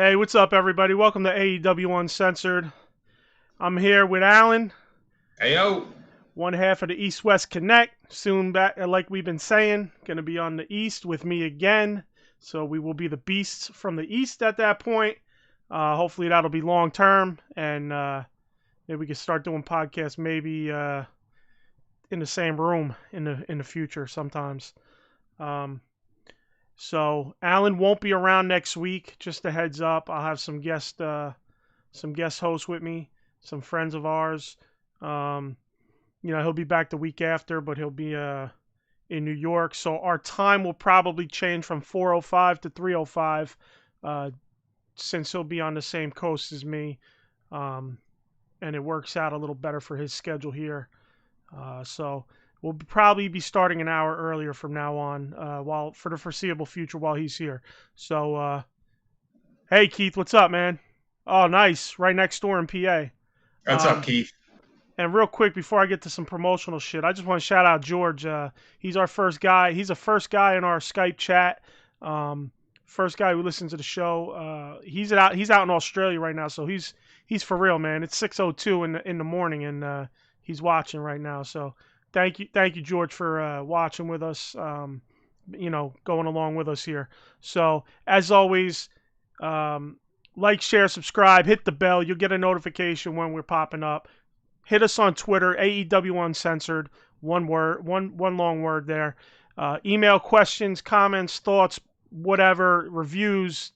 Hey, what's up, everybody? Welcome to AEW Uncensored. I'm here with Alan, Heyo. one half of the East-West Connect. Soon back, like we've been saying, going to be on the East with me again. So we will be the Beasts from the East at that point. Hopefully that'll be long term, and maybe we can start doing podcasts maybe in the same room in the future sometimes. So Alan won't be around next week. Just a heads up. I'll have some guest hosts with me, some friends of ours. He'll be back the week after, but he'll be in New York. So our time will probably change from 4:05 to 3:05, since he'll be on the same coast as me, and it works out a little better for his schedule here. So we'll probably be starting an hour earlier from now on, while for the foreseeable future while he's here. So, hey Keith, what's up, man? Oh, nice, right next door in PA. What's up, Keith? And real quick, before I get to some promotional shit, I just want to shout out George. He's our first guy. He's the first guy in our Skype chat. First guy who listens to the show. He's out in Australia right now, so he's for real, man. It's 6:02 in the morning, and he's watching right now. So thank you, George, for watching with us. Going along with us here. So as always, like, share, subscribe, hit the bell. You'll get a notification when we're popping up. Hit us on Twitter, AEW Uncensored, one word, one long word there. Email questions, comments, thoughts, whatever, reviews,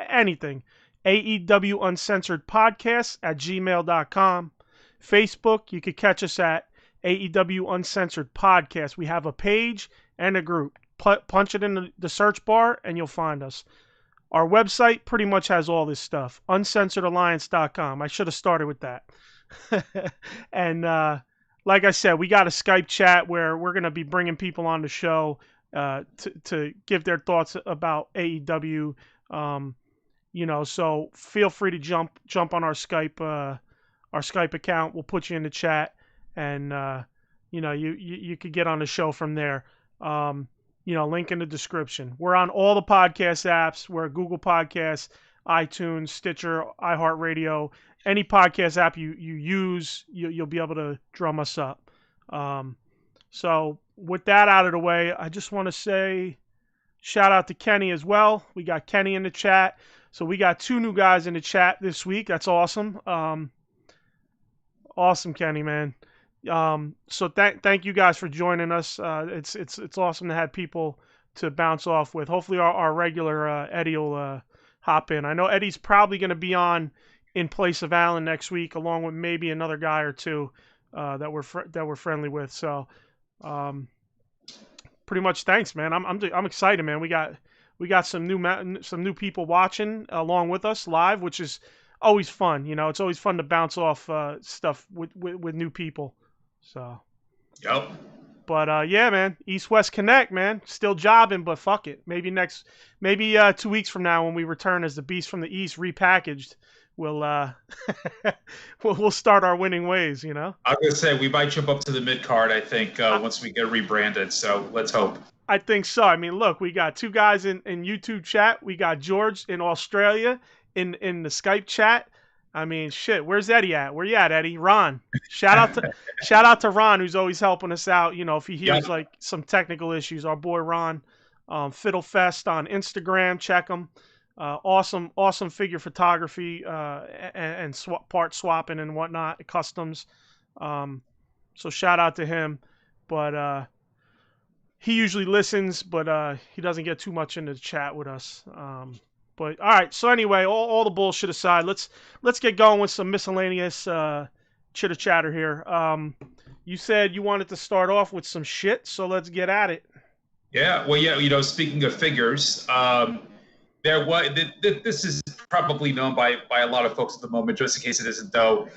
anything. AEW Uncensored Podcast at gmail.com. Facebook, you could catch us at AEW Uncensored Podcast. We have a page and a group. Punch it in the search bar and you'll find us. Our website pretty much has all this stuff. UncensoredAlliance.com. I should have started with that. And like I said, we got a Skype chat where we're going to be bringing people on the show to give their thoughts about AEW. So feel free to jump on our Skype account. We'll put you in the chat, and you could get on the show from there. Link in the description. We're on all the podcast apps. We're Google Podcasts, iTunes, Stitcher, iHeart Radio. Any podcast app you use, you'll be able to drum us up. So with that out of the way, I just want to say shout out to Kenny as well. We got Kenny in the chat. So we got 2 new guys in the chat this week. That's awesome. Awesome, Kenny, man. So thank you guys for joining us. It's awesome to have people to bounce off with. Hopefully our regular Eddy will hop in. I know Eddy's probably going to be on in place of Alan next week, along with maybe another guy or two that we're friendly with. So pretty much thanks, man. I'm excited, man. We got some new people watching along with us live, which is always fun. It's always fun to bounce off stuff with new people. So. Yep. But yeah, man, East-West Connect, man, still jobbing, but fuck it. Maybe 2 weeks from now when we return as the Beast from the East repackaged, we'll we'll start our winning ways. I was gonna say we might jump up to the mid card. I think once we get rebranded. So let's hope. I think so. I mean, look, we got 2 guys in YouTube chat. We got George in Australia in the Skype chat. I mean, shit. Where's Eddy at? Where you at, Eddy? Ron. Shout out to Ron, who's always helping us out. If he hears like some technical issues, our boy Ron, Fiddlefest on Instagram. Check him. Awesome figure photography and part swapping and whatnot, customs. So shout out to him. But he usually listens, but he doesn't get too much into the chat with us. But all right, so anyway, all the bullshit aside, let's get going with some miscellaneous chitter chatter here. You said you wanted to start off with some shit, so let's get at it. Yeah, well, yeah, speaking of figures, this is probably known by a lot of folks at the moment. Just in case it isn't, though,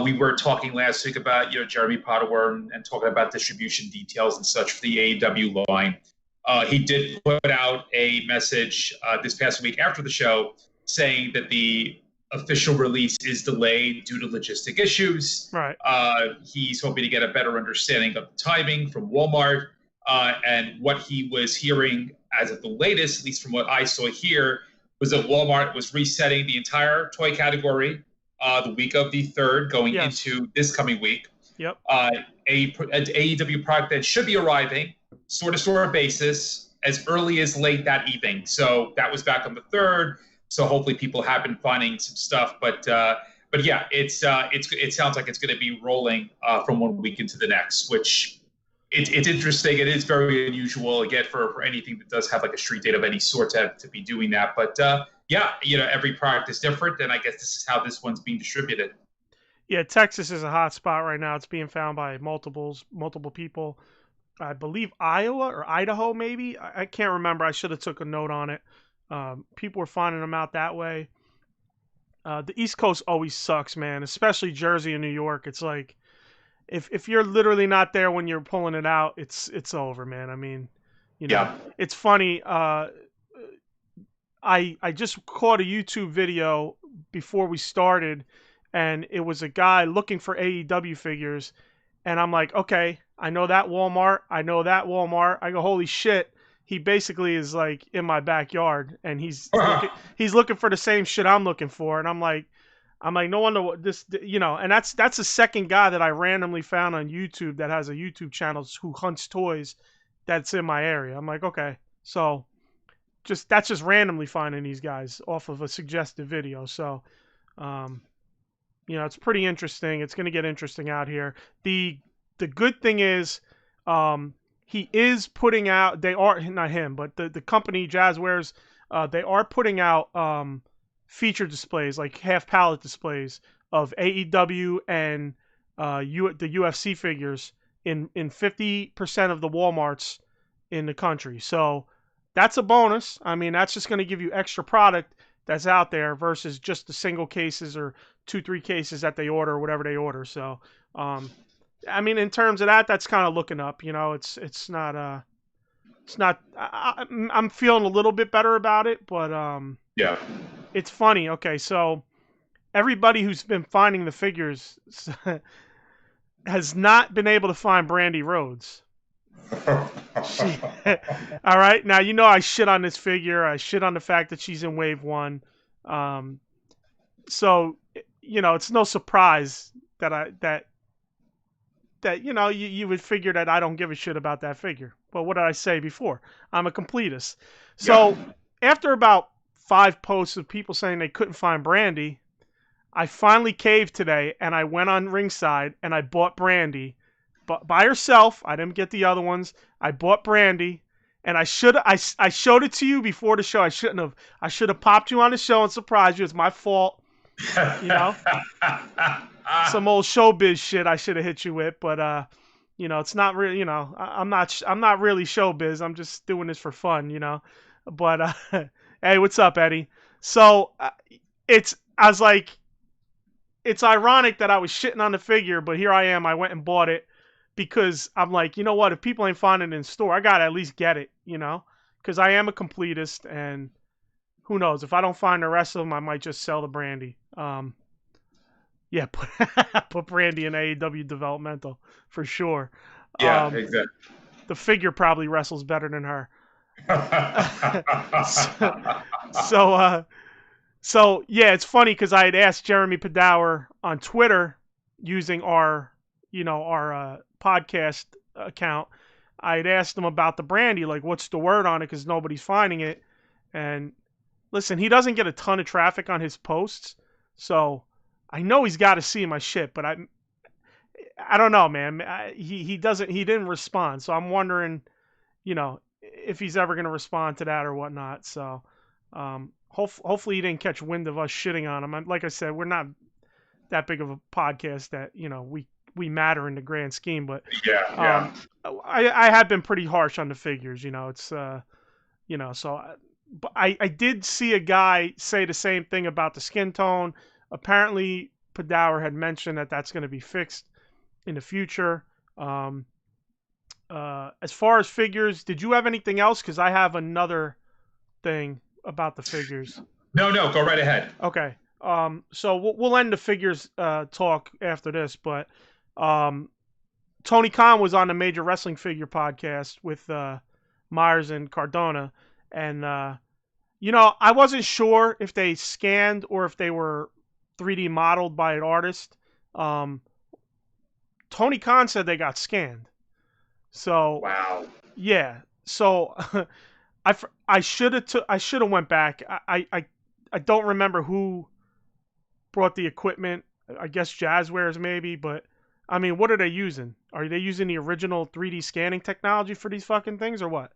we were talking last week about Jeremy Potter and talking about distribution details and such for the AEW line. He did put out a message this past week after the show saying that the official release is delayed due to logistic issues. Right. He's hoping to get a better understanding of the timing from Walmart, and what he was hearing as of the latest, at least from what I saw here, was that Walmart was resetting the entire toy category the week of the 3rd, going into this coming week. Yep. An AEW product that should be arriving store-to-store basis as early as late that evening. So that was back on the 3rd. So hopefully people have been finding some stuff. But yeah, it sounds like it's going to be rolling from one week into the next, which it's interesting. It is very unusual, again, for anything that does have like a street date of any sort to be doing that. But yeah, every product is different, and I guess this is how this one's being distributed. Yeah, Texas is a hot spot right now. It's being found by multiple people. I believe Iowa or Idaho, maybe. I can't remember. I should have took a note on it. People were finding them out that way. The East Coast always sucks, man, especially Jersey and New York. It's like if you're literally not there when you're pulling it out, it's over, man. I mean, It's funny. I just caught a YouTube video before we started, and it was a guy looking for AEW figures, and I'm like, okay, I know that Walmart. I go, holy shit. He basically is like in my backyard, and he's looking for the same shit I'm looking for, and I'm like, no wonder what this, and that's the second guy that I randomly found on YouTube that has a YouTube channel who hunts toys that's in my area. I'm like, okay, so that's just randomly finding these guys off of a suggested video. So, it's pretty interesting. It's going to get interesting out here. The good thing is, he is putting out, they are, not him, but the company Jazzwares, they are putting out feature displays, like half pallet displays of AEW and the UFC figures in 50% of the Walmarts in the country. So that's a bonus. I mean, that's just going to give you extra product that's out there versus just the single cases or 2-3 cases that they order or whatever they order. So, I mean, in terms of that, that's kind of looking up. It's not. I'm feeling a little bit better about it, but yeah, it's funny. Okay, so everybody who's been finding the figures has not been able to find Brandi Rhodes. All right, now I shit on this figure. I shit on the fact that she's in Wave 1. So it's no surprise that you would figure that I don't give a shit about that figure. But what did I say before? I'm a completist. So after about 5 posts of people saying they couldn't find Brandi, I finally caved today, and I went on Ringside and I bought Brandi, but by herself. I didn't get the other ones. I bought Brandi, and I showed it to you before the show. I shouldn't have. I should have popped you on the show and surprised you. It's my fault. Some old showbiz shit I should have hit you with, but it's not really. I'm not really showbiz. I'm just doing this for fun. But hey, what's up, Eddie? So I was like, it's ironic that I was shitting on the figure, but here I am. I went and bought it because I'm like, you know what? If people ain't finding it in store, I gotta at least get it. Because I am a completist, and who knows? If I don't find the rest of them, I might just sell the Brandi. Yeah, put Brandi in AEW developmental for sure. Yeah, exactly. The figure probably wrestles better than her. So yeah, it's funny because I had asked Jeremy Padower on Twitter using our podcast account. I had asked him about the Brandi, like, what's the word on it, because nobody's finding it. And listen, he doesn't get a ton of traffic on his posts, so I know he's got to see my shit, but I don't know, man. He didn't respond, so I'm wondering, if he's ever gonna respond to that or whatnot. So, hopefully he didn't catch wind of us shitting on him. Like I said, we're not that big of a podcast that we matter in the grand scheme, but yeah. I have been pretty harsh on the figures. It's so. But I did see a guy say the same thing about the skin tone. Apparently, Padower had mentioned that that's going to be fixed in the future. As far as figures, did you have anything else? Because I have another thing about the figures. No, go right ahead. Okay. So we'll end the figures talk after this, but Tony Khan was on the Major Wrestling Figure podcast with Myers and Cardona, and I wasn't sure if they scanned or if they were 3D modeled by an artist. Um, Tony Khan said they got scanned. So Wow. yeah. So I should have went back. I don't remember who brought the equipment. I guess Jazzwares maybe, but I mean, what are they using? Are they using the original 3D scanning technology for these fucking things or what?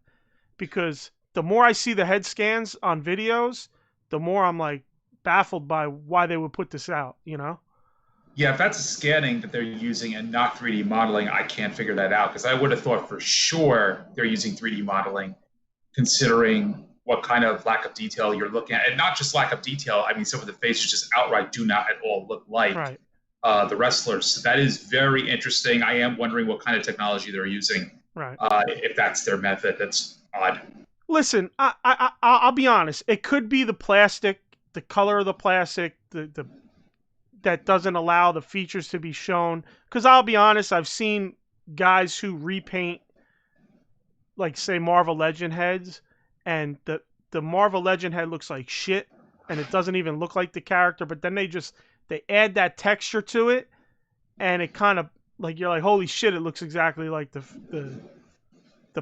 Because the more I see the head scans on videos, the more I'm like baffled by why they would put this out, Yeah, if that's scanning that they're using and not 3D modeling, I can't figure that out because I would have thought for sure they're using 3D modeling, considering what kind of lack of detail you're looking at. And not just lack of detail, I mean, some of the faces just outright do not at all look like Right. The wrestlers. So that is very interesting. I am wondering what kind of technology they're using. Right. If that's their method, that's odd. Listen, I'll be honest. It could be the plastic, the color of the plastic, the that doesn't allow the features to be shown. Because I'll be honest, I've seen guys who repaint, like say Marvel Legend heads, and the Marvel Legend head looks like shit, and it doesn't even look like the character. But then they add that texture to it, and it kind of like you're like, holy shit, it looks exactly like the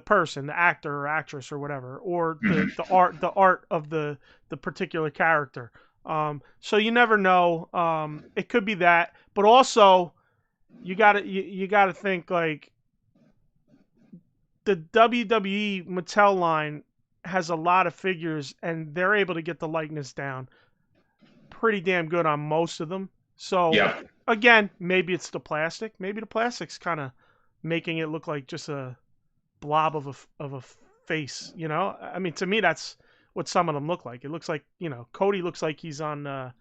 person, the actor or actress or whatever, or the art of the particular character. So you never know. It could be that, but also you gotta think like the WWE Mattel line has a lot of figures, and they're able to get the likeness down pretty damn good on most of them. So Yeah. again, maybe it's the plastic. Maybe the plastic's kind of making it look like just a blob of a face. I mean, to me, that's what some of them look like. It looks like Cody looks like he's on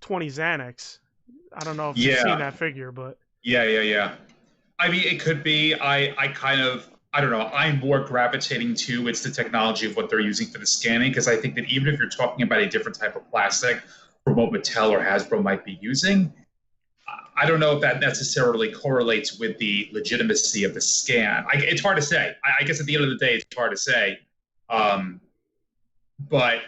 20 Xanax. I don't know if you've seen that figure, but Yeah. I mean, it could be. I don't know. I'm more gravitating to it's the technology of what they're using for the scanning because I think that even if you're talking about a different type of plastic from what Mattel or Hasbro might be using, I don't know if that necessarily correlates with the legitimacy of the scan. It's hard to say. I guess at the end of the day, it's hard to say. But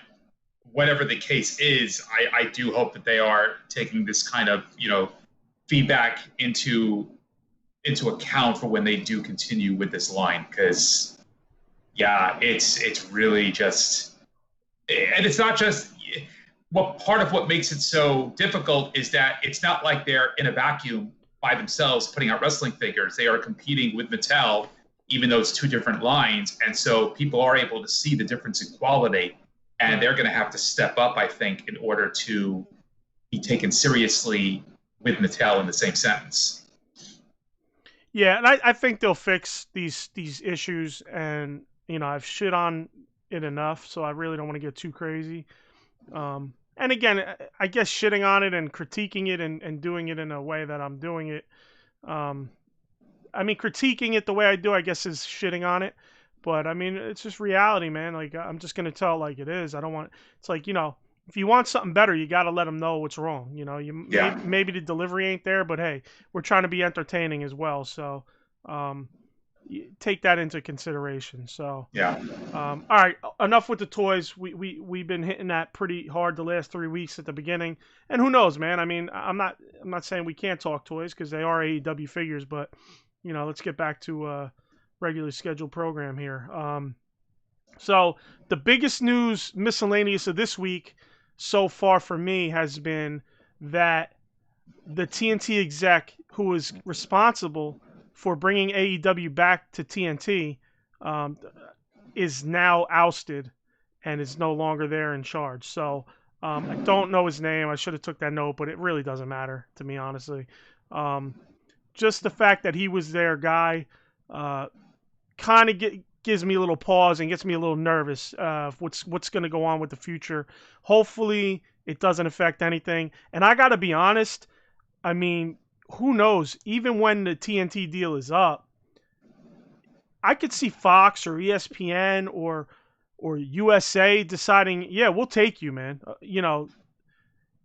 whatever the case is, I do hope that they are taking this kind of feedback into account for when they do continue with this line because it's really just, and it's not just part of what makes it so difficult is that it's not like they're in a vacuum by themselves putting out wrestling figures. They are competing with Mattel, even though it's two different lines, and so people are able to see the difference in quality, and they're going to have to step up, I think, in order to be taken seriously with Mattel in the same sentence. Yeah, and I think they'll fix these issues, and I've shit on it enough, so I really don't want to get too crazy. And again, I guess shitting on it and critiquing it and doing it in a way that I'm doing it. I mean, critiquing it the way I do, I guess, is shitting on it. But I mean, it's just reality, man. Like I'm just gonna tell it like it is. I don't want. It's like if you want something better, you got to let them know what's wrong. Maybe the delivery ain't there, but hey, we're trying to be entertaining as well. So take that into consideration. So all right, enough with the toys. We've been hitting that pretty hard the last 3 weeks at the beginning, and who knows, man? I mean, I'm not saying we can't talk toys because they are AEW figures, but let's get back to a regularly scheduled program here. So the biggest news miscellaneous of this week so far for me has been that the TNT exec who was responsible for bringing AEW back to TNT is now ousted and is no longer there in charge. So I don't know his name. I should have took that note, but it really doesn't matter to me, honestly. Just the fact that he was their guy kind of gives me a little pause and gets me a little nervous what's going to go on with the future. Hopefully it doesn't affect anything. And I got to be honest, I mean, who knows? Even when the TNT deal is up, I could see Fox or ESPN or USA deciding, yeah, we'll take you, man.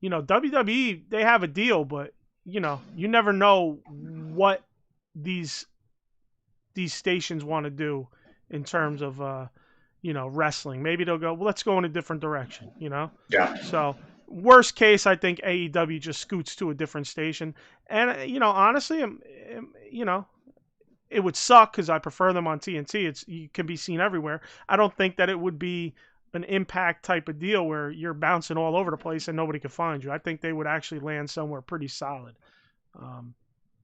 WWE, they have a deal, but you never know what these stations want to do in terms of wrestling. Maybe they'll go, well, let's go in a different direction, Yeah. So worst case, I think AEW just scoots to a different station. And, honestly, it would suck because I prefer them on TNT. You can be seen everywhere. I don't think that it would be an Impact type of deal where you're bouncing all over the place and nobody can find you. I think they would actually land somewhere pretty solid.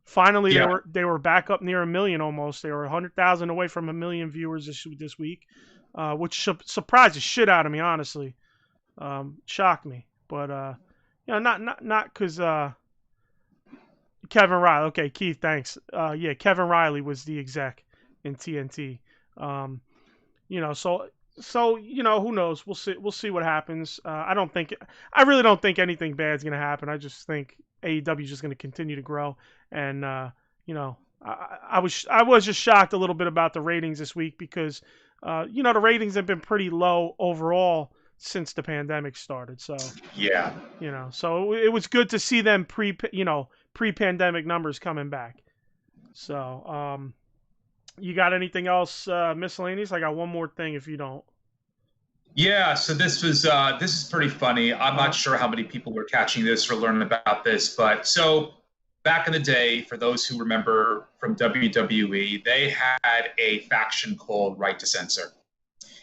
Finally, Yeah. they were back up near 1 million almost. They were 100,000 away from 1 million viewers this week, which surprised the shit out of me, honestly. Shocked me, but not because Kevin Riley. Okay, Keith, thanks. Yeah, Kevin Riley was the exec in TNT. So who knows? We'll see what happens. I really don't think anything bad's gonna happen. I just think AEW is just gonna continue to grow, and I was just shocked a little bit about the ratings this week because the ratings have been pretty low overall since the pandemic started. So Yeah. So it was good to see them pre-pandemic numbers coming back. So you got anything else miscellaneous? I got one more thing if you don't. Yeah, so this is pretty funny. I'm not sure how many people were catching this or learning about this, but so back in the day, for those who remember from WWE, they had a faction called Right to Censor.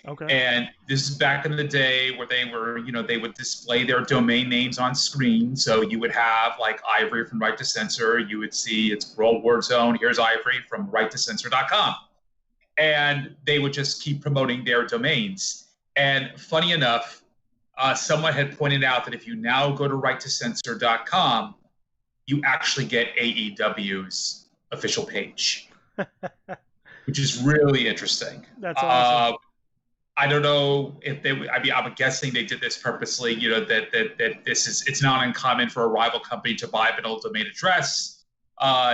Okay. And this is back in the day where they would display their domain names on screen. So you would have like Ivory from Right to Censor. You would see it's World War Zone. Here's Ivory from righttocensor.com. And they would just keep promoting their domains. And funny enough, someone had pointed out that if you now go to righttocensor.com, you actually get AEW's official page, which is really interesting. That's awesome. I don't know if I'm guessing they did this purposely, that it's not uncommon for a rival company to buy an old domain address,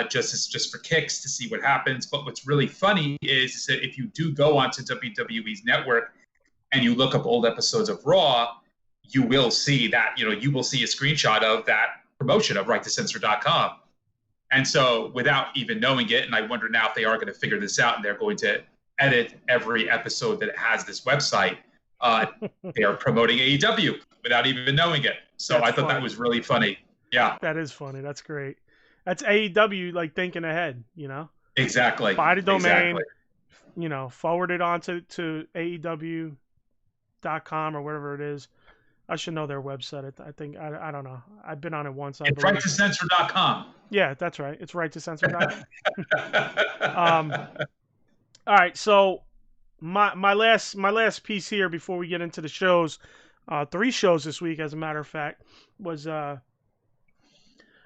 just for kicks to see what happens. But what's really funny is that if you do go onto WWE's network and you look up old episodes of Raw, you will see that, you will see a screenshot of that promotion of righttocensor.com. And so without even knowing it, and I wonder now if they are going to figure this out and they're going to edit every episode that has this website, they are promoting AEW without even knowing it. So I thought that was really funny. Yeah. That is funny. That's great. That's AEW like thinking ahead, Exactly. Buy the domain, forward it on to AEW.com or whatever it is. I should know their website. I think I don't know. I've been on it once. It's righttocensor.com. Yeah, that's right. It's righttocensor.com. All right, so my last piece here before we get into the shows, 3 shows this week, as a matter of fact, was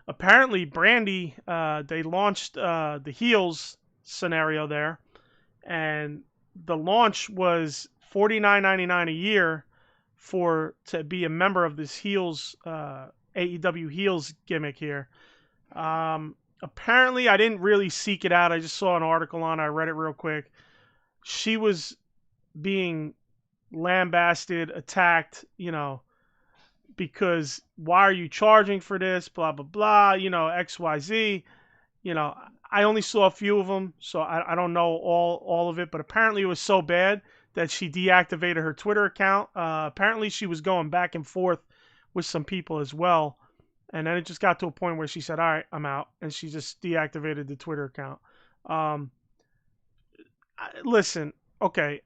apparently Brandy. They launched the heels scenario there, and the launch was $49.99 a year to be a member of this heels AEW heels gimmick here. Apparently, I didn't really seek it out. I just saw an article on it. I read it real quick. She was being lambasted, attacked, because why are you charging for this? Blah, blah, blah, XYZ. I only saw a few of them, so I don't know all of it. But apparently it was so bad that she deactivated her Twitter account. Apparently she was going back and forth with some people as well. And then it just got to a point where she said, all right, I'm out. And she just deactivated the Twitter account. Listen, okay.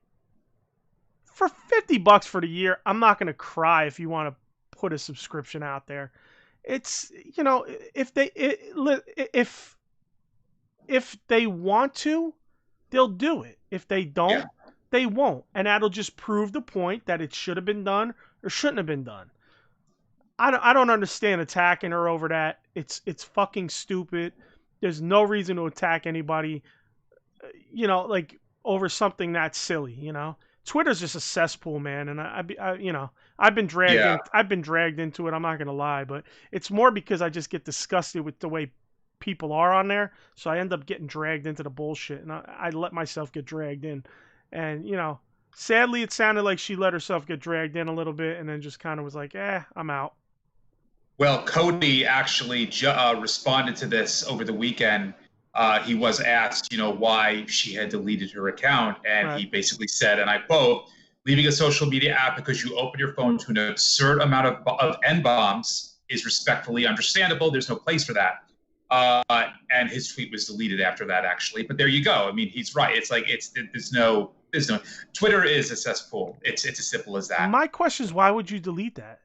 For $50 for the year, I'm not going to cry if you want to put a subscription out there. It's, if they want to, they'll do it. If they don't, they won't. And that'll just prove the point that it should have been done or shouldn't have been done. I don't understand attacking her over that. It's fucking stupid. There's no reason to attack anybody, like over something that silly, Twitter's just a cesspool, man, and I've been dragged into it. I'm not gonna lie, but it's more because I just get disgusted with the way people are on there, so I end up getting dragged into the bullshit, and I let myself get dragged in, and sadly, it sounded like she let herself get dragged in a little bit, and then just kind of was like, I'm out. Well, Cody actually responded to this over the weekend. He was asked, why she had deleted her account, and He basically said, and I quote, Leaving a social media app because you open your phone to an absurd amount of N-bombs is respectfully understandable. There's no place for that. And his tweet was deleted after that, actually. But there you go. I mean, he's right. It's like there's no Twitter is a cesspool. It's as simple as that. My question is, why would you delete that?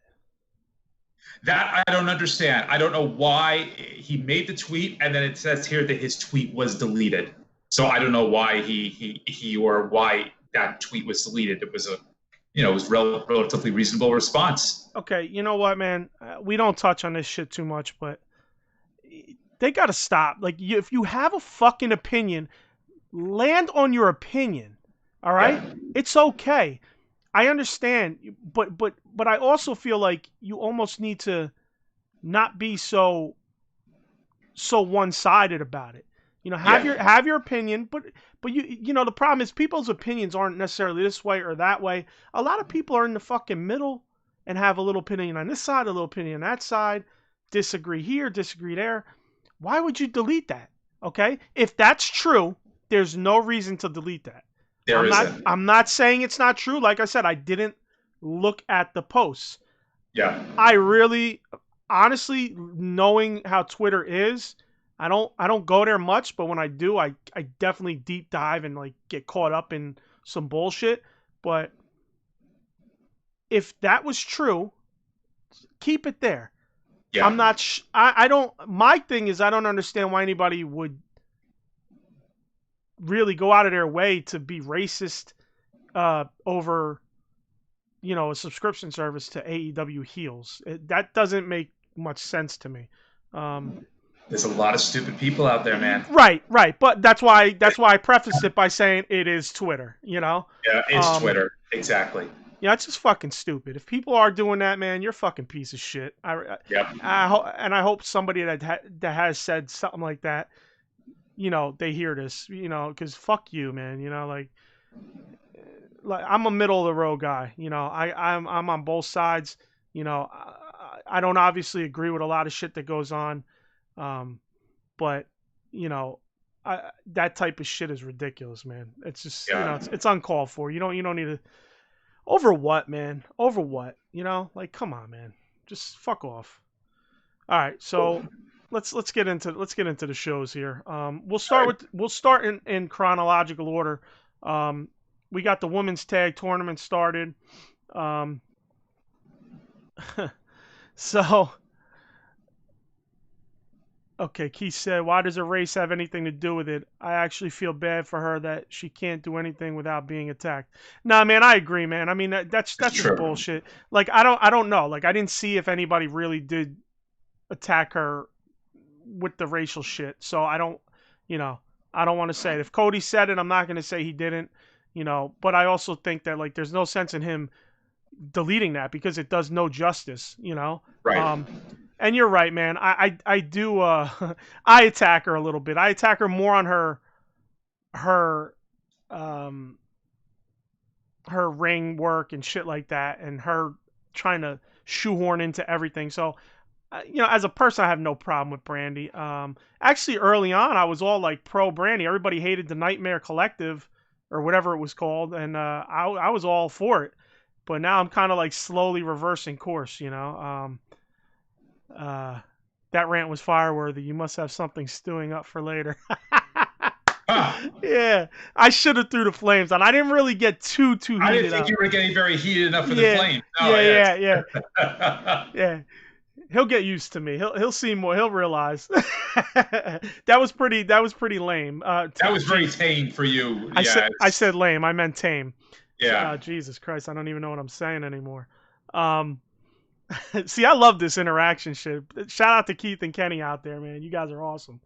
That I don't understand. I don't know why he made the tweet, and then it says here that his tweet was deleted. So I don't know why he or why that tweet was deleted. It was relatively reasonable response. Okay, you know what, man? We don't touch on this shit too much, but they gotta stop. Like, if you have a fucking opinion, land on your opinion. All right, yeah. It's okay. I understand, but I also feel like you almost need to not be so one-sided about it. You know, have your opinion, but you know the problem is people's opinions aren't necessarily this way or that way. A lot of people are in the fucking middle and have a little opinion on this side, a little opinion on that side, disagree here, disagree there. Why would you delete that? Okay, if that's true, there's no reason to delete that. I'm not saying it's not true. Like I said, I didn't look at the posts. Yeah. I really, honestly, knowing how Twitter is, I don't go there much, but when I do, I definitely deep dive and like get caught up in some bullshit. But if that was true, keep it there. Yeah. I'm not. I don't. My thing is, I don't understand why anybody would really go out of their way to be racist over, you know, a subscription service to AEW heels. That doesn't make much sense to me. There's a lot of stupid people out there, man. Right. But that's why I prefaced it by saying it is Twitter, you know? Yeah, it's Twitter. Exactly. Yeah, it's just fucking stupid. If people are doing that, man, you're a fucking piece of shit. I hope somebody that has said something like that, you know, they hear this, you know, because fuck you, man. You know, like I'm a middle of the road guy. You know, I'm on both sides. You know, I don't obviously agree with a lot of shit that goes on, but you know, that type of shit is ridiculous, man. It's just you know, it's uncalled for. You don't need to. Over what, man? Over what? You know, like come on, man. Just fuck off. All right, so. Let's get into the shows here. We'll start in chronological order. We got the women's tag tournament started. So, okay, Keith said, "Why does a race have anything to do with it? I actually feel bad for her that she can't do anything without being attacked." Nah, man, I agree, man. I mean, that's just bullshit. Like, I don't know. Like, I didn't see if anybody really did attack her with the racial shit, so I don't want to say it. If Cody said it, I'm not going to say he didn't, you know, but I also think that like there's no sense in him deleting that because it does no justice, you know. Right. And you're right, man. I do I attack her a little bit. I attack her more on her ring work and shit like that, and her trying to shoehorn into everything. So you know, as a person, I have no problem with Brandy. Actually, early on, I was all like pro Brandy. Everybody hated the Nightmare Collective or whatever it was called, and I was all for it. But now I'm kind of like slowly reversing course, you know. That rant was fireworthy. You must have something stewing up for later. Yeah, I should have threw the flames on. I didn't really get too heated. I didn't think you were getting very heated enough for the flames. No, Yeah. He'll get used to me. He'll see more. He'll realize that was pretty lame. That was very tame for you. I said lame. I meant tame. Yeah. Jesus Christ, I don't even know what I'm saying anymore. See, I love this interaction shit. Shout out to Keith and Kenny out there, man. You guys are awesome.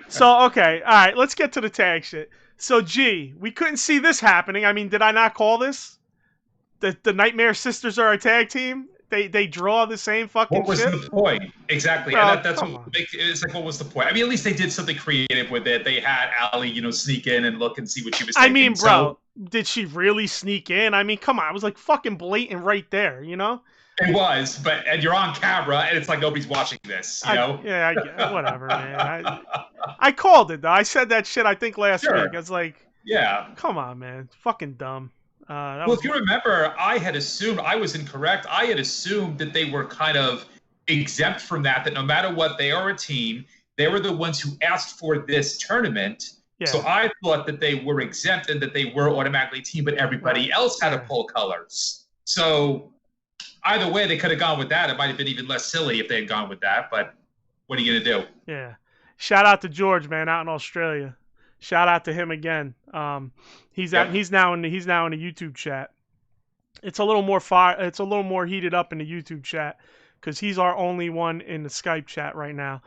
So okay, all right. Let's get to the tag shit. So, we couldn't see this happening. I mean, did I not call this? The Nightmare Sisters are a tag team. They draw the same fucking shit. What was the point? Exactly. And that's what it's like. What was the point? I mean, at least they did something creative with it. They had Allie, you know, sneak in and look and see what she was thinking. I mean, bro, did she really sneak in? I mean, come on. It was like fucking blatant right there, you know? It was, and you're on camera, and it's like nobody's watching this, you know? Whatever, man. I called it, though. I said that shit, I think, last week. I was like, yeah, come on, man. It's fucking dumb. That Well, was if you remember, I was incorrect. I had assumed that they were kind of exempt from that no matter what, they are a team. They were the ones who asked for this tournament. So yeah. I thought that they were exempt and that they were automatically a team, but everybody else had to pull colors. So either way, they could have gone with that. It might have been even less silly if they had gone with that, but what are you going to do? Yeah. Shout out to George, man, out in Australia. Shout out to him again. He's now in the YouTube chat. It's a little more It's a little more heated up in the YouTube chat because he's our only one in the Skype chat right now.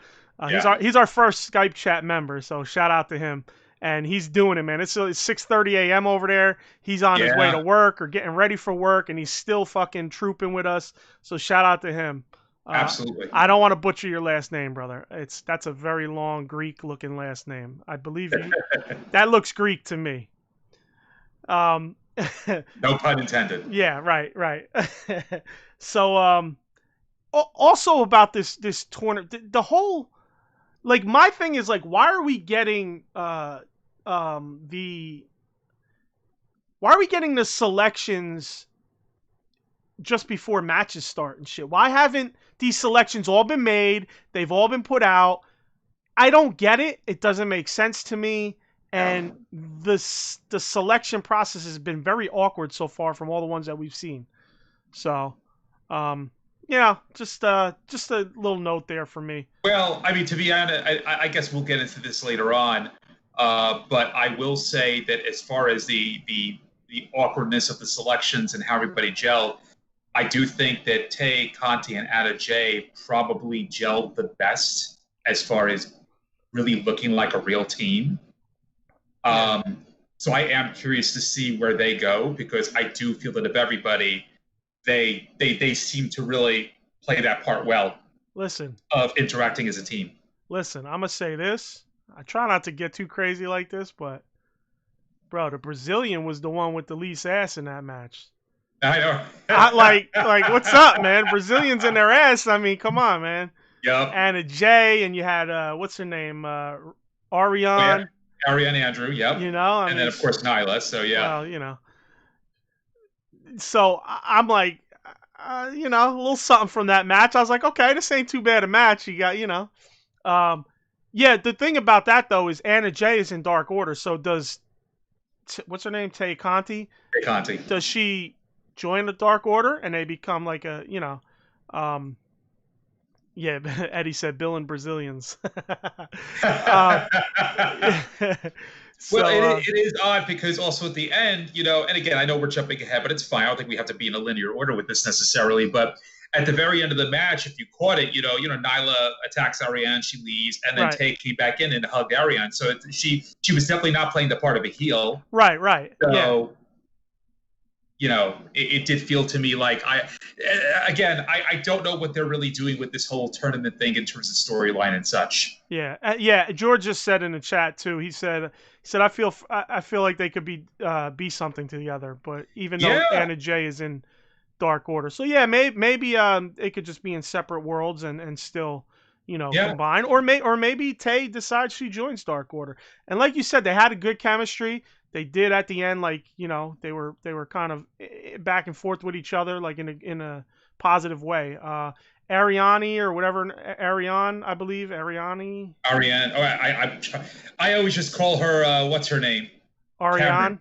He's our first Skype chat member, so shout out to him. And he's doing it, man. It's 6:30 a.m. over there. He's on his way to work or getting ready for work, and he's still fucking trooping with us. So shout out to him. Absolutely. I don't want to butcher your last name, brother. That's a very long Greek-looking last name. I believe you. That looks Greek to me. No pun intended. Yeah, right. So, also about this tournament, the whole, like, my thing is, like, why are we getting the selections just before matches start and shit? Why haven't these selections all been made? They've all been put out. I don't get it. It doesn't make sense to me. And the selection process has been very awkward so far from all the ones that we've seen. So, just a little note there for me. Well, I mean, to be honest, I guess we'll get into this later on. But I will say that as far as the awkwardness of the selections and how everybody gelled, I do think that Tay, Conti, and Anna Jay probably gelled the best as far as really looking like a real team. So I am curious to see where they go, because I do feel that of everybody, they seem to really play that part well. Listen, of interacting as a team. Listen, I'm gonna say this. I try not to get too crazy like this, but bro, the Brazilian was the one with the least ass in that match. I know. like what's up, man? Brazilians in their ass. I mean, come on, man. Yep. Anna Jay, and you had what's her name, Ariane. Ariane Andrew. Yep. You know, then of course Nyla. So yeah. Well, So I'm like, a little something from that match. I was like, okay, this ain't too bad a match. You got, yeah. The thing about that though is Anna Jay is in Dark Order. So does what's her name, Tay Conti? Tay Conti. Does she join the Dark Order and they become like a, yeah, Eddie said Bill and Brazilians. So, well, it is odd because also at the end, and again, I know we're jumping ahead, but it's fine. I don't think we have to be in a linear order with this necessarily. But at the very end of the match, if you caught it, Nyla attacks Ariane, she leaves, and then Tay came back in and hugged Ariane. So she was definitely not playing the part of a heel. Right. So, it did feel to me like I don't know what they're really doing with this whole tournament thing in terms of storyline and such. Yeah. George just said in the chat too. He said I feel like they could be something together, but even though Anna Jay is in Dark Order, so yeah, maybe it could just be in separate worlds and still combine, or maybe Tay decides she joins Dark Order, and like you said, they had a good chemistry. They did at the end, like they were kind of back and forth with each other, like in a positive way. Ariane or whatever, Ariane, I believe, Ariane. Ariane. Oh, I always just call her what's her name? Ariane. Cameron.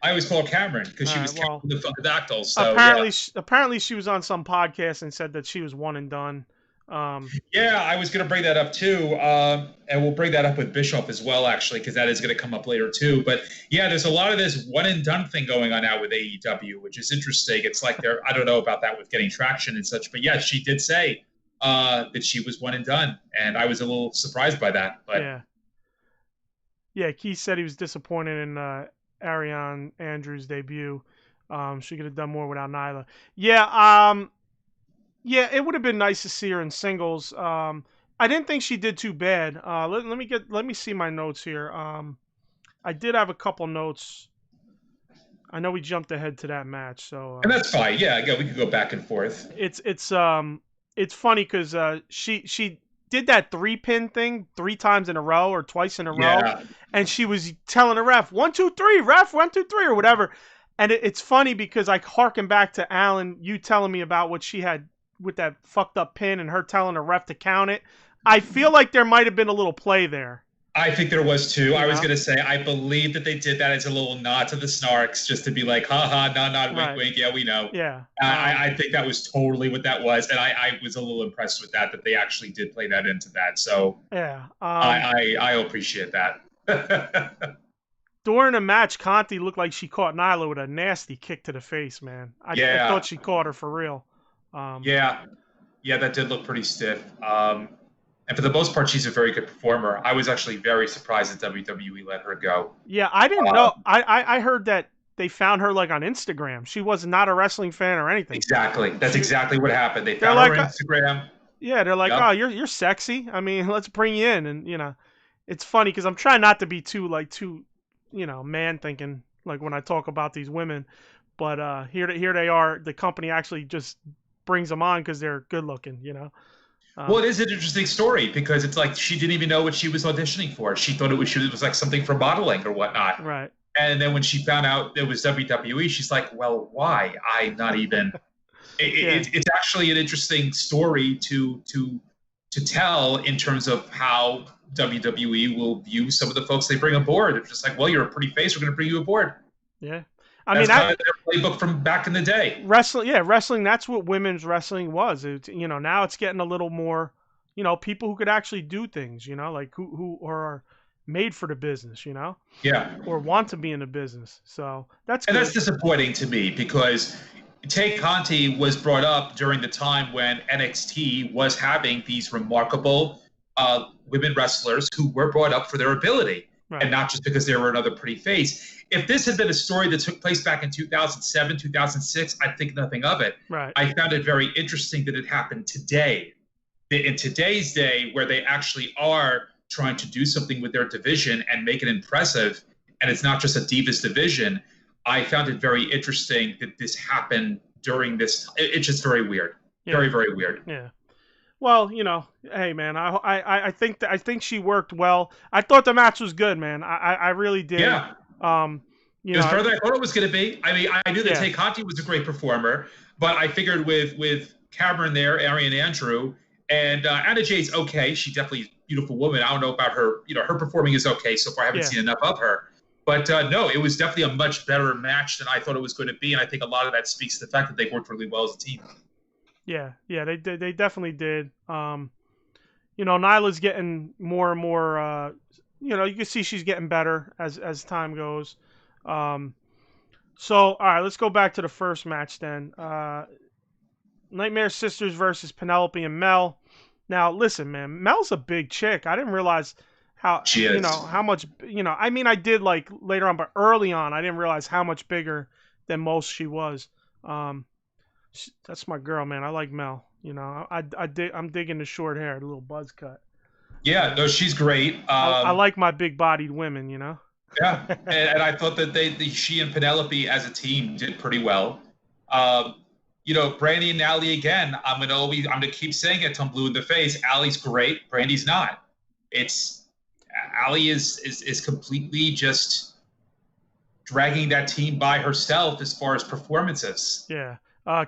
I always call her Cameron because she was Cameron the Funkadactyl. So apparently she was on some podcast and said that she was one and done. I was going to bring that up too, and we'll bring that up with Bischoff as well, actually, because that is going to come up later too. But yeah, there's a lot of this one and done thing going on now with AEW, which is interesting. It's like I don't know about that with getting traction and such, but yeah, she did say that she was one and done, and I was a little surprised by that. But yeah, Keith said he was disappointed in Ariane Andrews' debut. She could have done more without Nyla. Yeah, it would have been nice to see her in singles. I didn't think she did too bad. Let me see my notes here. I did have a couple notes. I know we jumped ahead to that match, so and that's fine. Yeah, we could go back and forth. It's funny because she did that 3-pin thing 3 times in a row or twice in a row, and she was telling the ref 1, 2, 3, ref 1, 2, 3 or whatever. And it's funny because I harken back to Alan, you telling me about what she had with that fucked up pin and her telling the ref to count it. I feel like there might have been a little play there. I think there was too. I was going to say, I believe that they did that as a little nod to the Snarks, just to be like, haha, nod, wink, wink. Yeah, we know. Yeah. I think that was totally what that was. And I was a little impressed with that they actually did play that into that. So yeah, I appreciate that. During the match, Conti looked like she caught Nyla with a nasty kick to the face, man. I thought she caught her for real. Yeah, that did look pretty stiff. And for the most part, she's a very good performer. I was actually very surprised that WWE let her go. Yeah, I didn't know. I heard that they found her like on Instagram. She was not a wrestling fan or anything. Exactly. That's exactly what happened. They found her on Instagram. Yeah, they're like, oh, you're sexy. I mean, let's bring you in. And, it's funny because I'm trying not to be too, man thinking, like when I talk about these women. But here they are. The company actually just brings them on because they're good looking, Well, it is an interesting story because it's like she didn't even know what she was auditioning for. She thought it was like something for modeling or whatnot. Right. And then when she found out it was WWE, she's like, well, why? I'm not even. It's actually an interesting story to tell in terms of how WWE will view some of the folks they bring aboard. It's just like, well, you're a pretty face. We're going to bring you aboard. Yeah. That's kind of their playbook from back in the day. Wrestling. That's what women's wrestling was. Now it's getting a little more, people who could actually do things, like who are made for the business, Yeah. or want to be in the business. So that's good. And that's disappointing to me because Tay Conti was brought up during the time when NXT was having these remarkable women wrestlers who were brought up for their ability. Right. And not just because they were another pretty face. If this had been a story that took place back in 2007, 2006, I'd think nothing of it. Right. I found it very interesting that it happened today. In today's day, where they actually are trying to do something with their division and make it impressive, and it's not just a Divas division, I found it very interesting that this happened during this. It's just very weird. Yeah. Very, very weird. Yeah. Well, hey man, I think she worked well. I thought the match was good, man. I really did. Yeah. It was better than I thought it was going to be. I mean, I knew that Tay Conti was a great performer, but I figured with Cameron there, Arian Andrew, and Anna Jay's okay. She definitely is a beautiful woman. I don't know about her. Her performing is okay so far. I haven't seen enough of her. But no, it was definitely a much better match than I thought it was going to be, and I think a lot of that speaks to the fact that they worked really well as a team. Yeah, they definitely did. Nyla's getting more and more. You can see she's getting better as time goes. So all right, let's go back to the first match then. Nightmare Sisters versus Penelope and Mel. Now listen, man, Mel's a big chick. I didn't realize how she is. How much. I mean, I did like later on, but early on, I didn't realize how much bigger than most she was. That's my girl, man. I like Mel. I'm digging the short hair, the little buzz cut. Yeah, no, she's great. I like my big-bodied women, Yeah, and I thought that she and Penelope as a team did pretty well. Brandy and Allie again. I'm gonna keep saying it till I'm blue in the face. Allie's great. Brandy's not. Allie is completely just dragging that team by herself as far as performances. Yeah.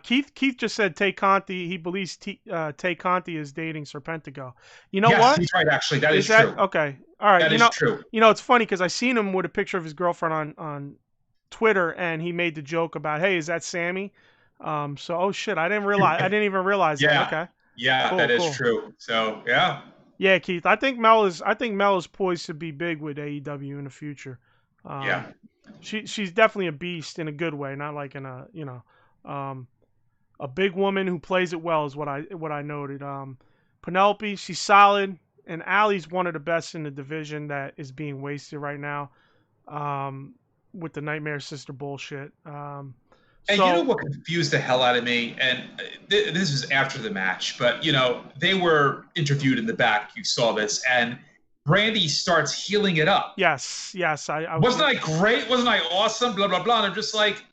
Keith just said Tay Conti. He believes Tay Conti is dating Serpentico. You know what? He's right. Actually, that is true. Okay. All right. That is true. It's funny because I seen him with a picture of his girlfriend on Twitter, and he made the joke about, "Hey, is that Sammy?" Oh shit, I didn't even realize that. Okay. Yeah, cool, that is true. So yeah. Yeah, Keith. I think Mel is poised to be big with AEW in the future. Yeah. She's definitely a beast in a good way, not like in a a big woman who plays it well is what I noted. Penelope, she's solid, and Allie's one of the best in the division that is being wasted right now with the Nightmare Sister bullshit. And you know what confused the hell out of me? And this was after the match, but they were interviewed in the back. You saw this, and Brandy starts healing it up. Yes. Wasn't I great? Wasn't I awesome? Blah blah blah. And I'm just like,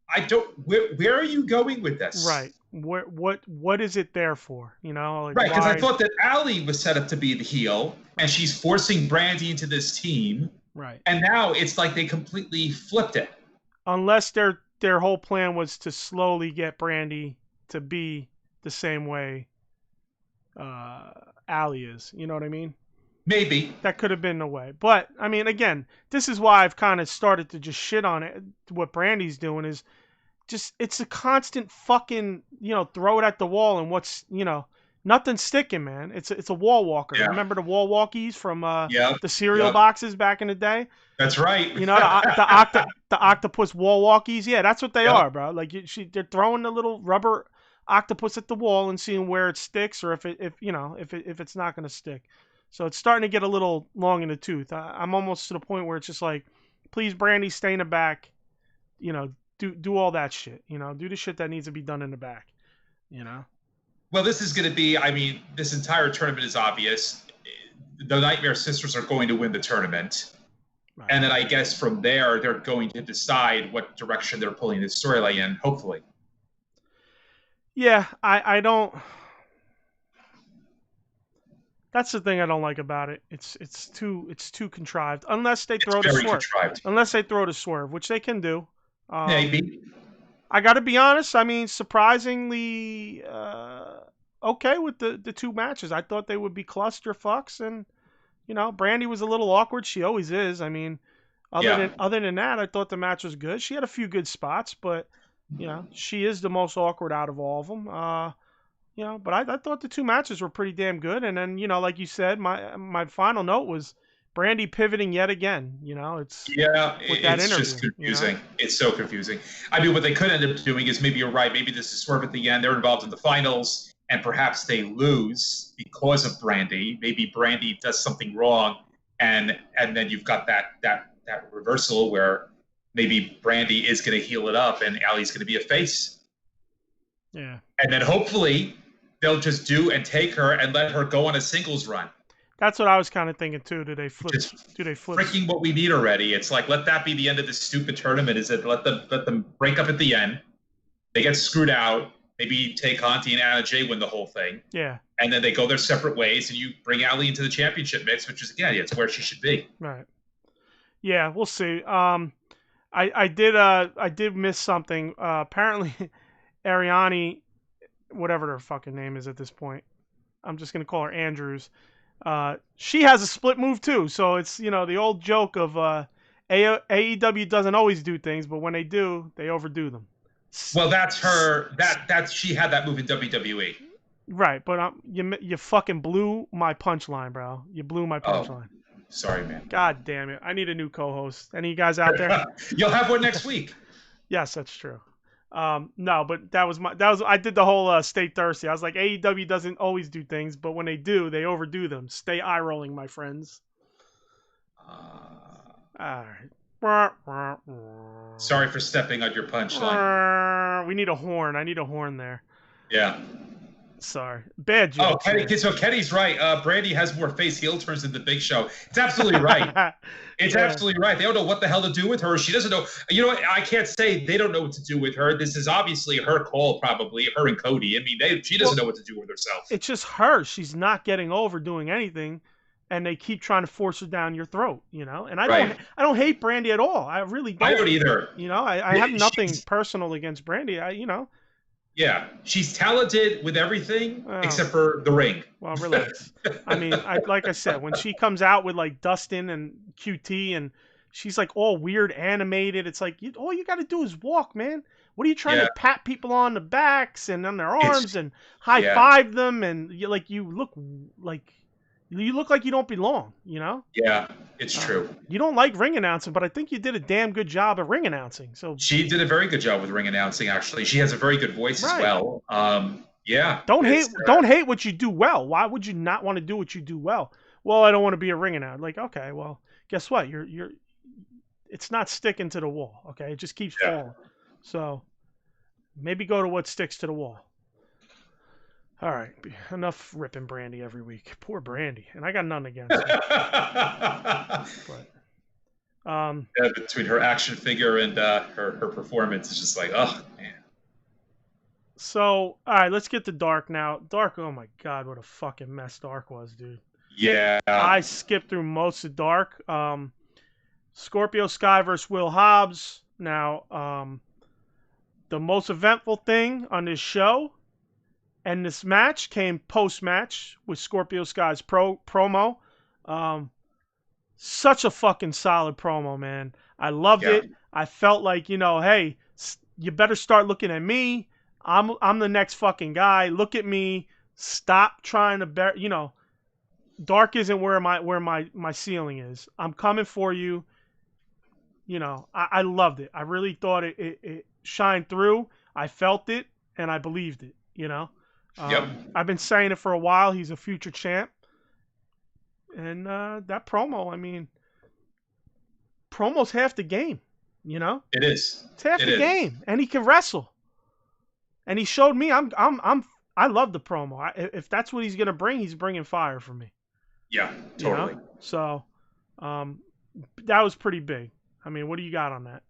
I don't. Where are you going with this? Right. What is it there for? Right. Because I thought that Allie was set up to be the heel, and she's forcing Brandy into this team. Right. And now it's like they completely flipped it. Unless they're their whole plan was to slowly get Brandy to be the same way Allie is. You know what I mean? Maybe. That could have been the way. But, I mean, again, this is why I've kind of started to just shit on it. What Brandy's doing is just, it's a constant fucking, throw it at the wall and nothing's sticking, man. It's a wall walker. Yeah. Remember the wall walkies from Yep. the cereal boxes back in the day? That's right. The octopus wall walkies. Yeah, that's what they Yep. are, bro. Like they're throwing the little rubber octopus at the wall and seeing where it sticks or if it's not going to stick. So it's starting to get a little long in the tooth. I'm almost to the point where it's just like, please, Brandy, stay in the back. Do all that shit. Do the shit that needs to be done in the back. Well, this is going to be, this entire tournament is obvious. The Nightmare Sisters are going to win the tournament. Right. And then I guess from there, they're going to decide what direction they're pulling the storyline in, hopefully. Yeah, I don't... That's the thing I don't like about it. It's too contrived. Unless they throw the swerve. Contrived. Unless they throw the swerve, which they can do. Maybe. I got to be honest. I mean, surprisingly okay with the two matches. I thought they would be clusterfucks, and Brandy was a little awkward. She always is. I mean, other than that, I thought the match was good. She had a few good spots, but she is the most awkward out of all of them. But I thought the two matches were pretty damn good. And then, like you said, my final note was Brandy pivoting yet again. It's just confusing. It's so confusing. I mean, what they could end up doing is, maybe you're right. Maybe this is swerve at the end. They're involved in the finals, and perhaps they lose because of Brandy. Maybe Brandy does something wrong, and then you've got that reversal where maybe Brandy is going to heal it up, and Allie's going to be a face. Yeah. And then hopefully they'll just take her and let her go on a singles run. That's what I was kind of thinking too. Do they flip? Freaking what we need already. It's like, let that be the end of this stupid tournament. Is that let them break up at the end. They get screwed out. Maybe take Conti and Anna Jay win the whole thing. Yeah. And then they go their separate ways, and you bring Allie into the championship mix, which is it's where she should be. Right. Yeah, we'll see. I did miss something. Apparently, Ariane, whatever her fucking name is at this point, I'm just gonna call her Andrews. She has a split move too, so it's the old joke of AEW doesn't always do things, but when they do, they overdo them. Well, that's her. She had that move in WWE. Right, but you fucking blew my punchline, bro. You blew my punchline. Oh, sorry, man. God damn it! I need a new co-host. Any of you guys out there? You'll have one next week. Yes, that's true. No, but I did the whole stay thirsty. I was like, AEW doesn't always do things, but when they do, they overdo them. Stay eye rolling, my friends. All right. Sorry for stepping on your punchline. We need a horn. I need a horn there. Yeah. Sorry. Bad joke. So Kenny's right. Brandy has more face heel turns than the Big Show. It's absolutely right. It's absolutely right. They don't know what the hell to do with her. She doesn't know. You know what? I can't say they don't know what to do with her. This is obviously her call, probably, her and Cody. I mean, she doesn't know what to do with herself. It's just her. She's not getting over doing anything, and they keep trying to force her down your throat, And I don't hate Brandy at all. I really don't. I don't either. I have nothing personal against Brandy. Yeah, she's talented with everything except for the ring. Well, relax. I mean, like I said, when she comes out with like Dustin and QT and she's like all weird animated, it's like all you got to do is walk, man. What are you trying to pat people on the backs and on their arms and high five them and you look like you don't belong, Yeah, it's true. You don't like ring announcing, but I think you did a damn good job of ring announcing. So she did a very good job with ring announcing. Actually, she has a very good voice as well. Don't hate what you do well. Why would you not want to do what you do well? Well, I don't want to be a ring announcer. Like, okay, well, guess what? It's not sticking to the wall. Okay, it just keeps falling. So maybe go to what sticks to the wall. All right, enough ripping Brandy every week. Poor Brandy, and I got nothing against her. But, between her action figure and her performance, it's just like, oh man. So, all right, let's get to Dark now. Dark, oh my God, what a fucking mess Dark was, dude. Yeah. I skipped through most of Dark. Scorpio Sky versus Will Hobbs. Now, The most eventful thing on this show and this match came post-match with Scorpio Sky's promo. Such a fucking solid promo, man. I loved it. I felt like, hey, you better start looking at me. I'm the next fucking guy. Look at me. Stop trying to Dark isn't where my ceiling is. I'm coming for you. I loved it. I really thought it shined through. I felt it and I believed it, I've been saying it for a while. He's a future champ. And that promo, promo's half the game, It is. It's half the game, and he can wrestle. And he showed me. I love the promo. If that's what he's gonna bring, he's bringing fire for me. Yeah, totally. So, that was pretty big. What do you got on that?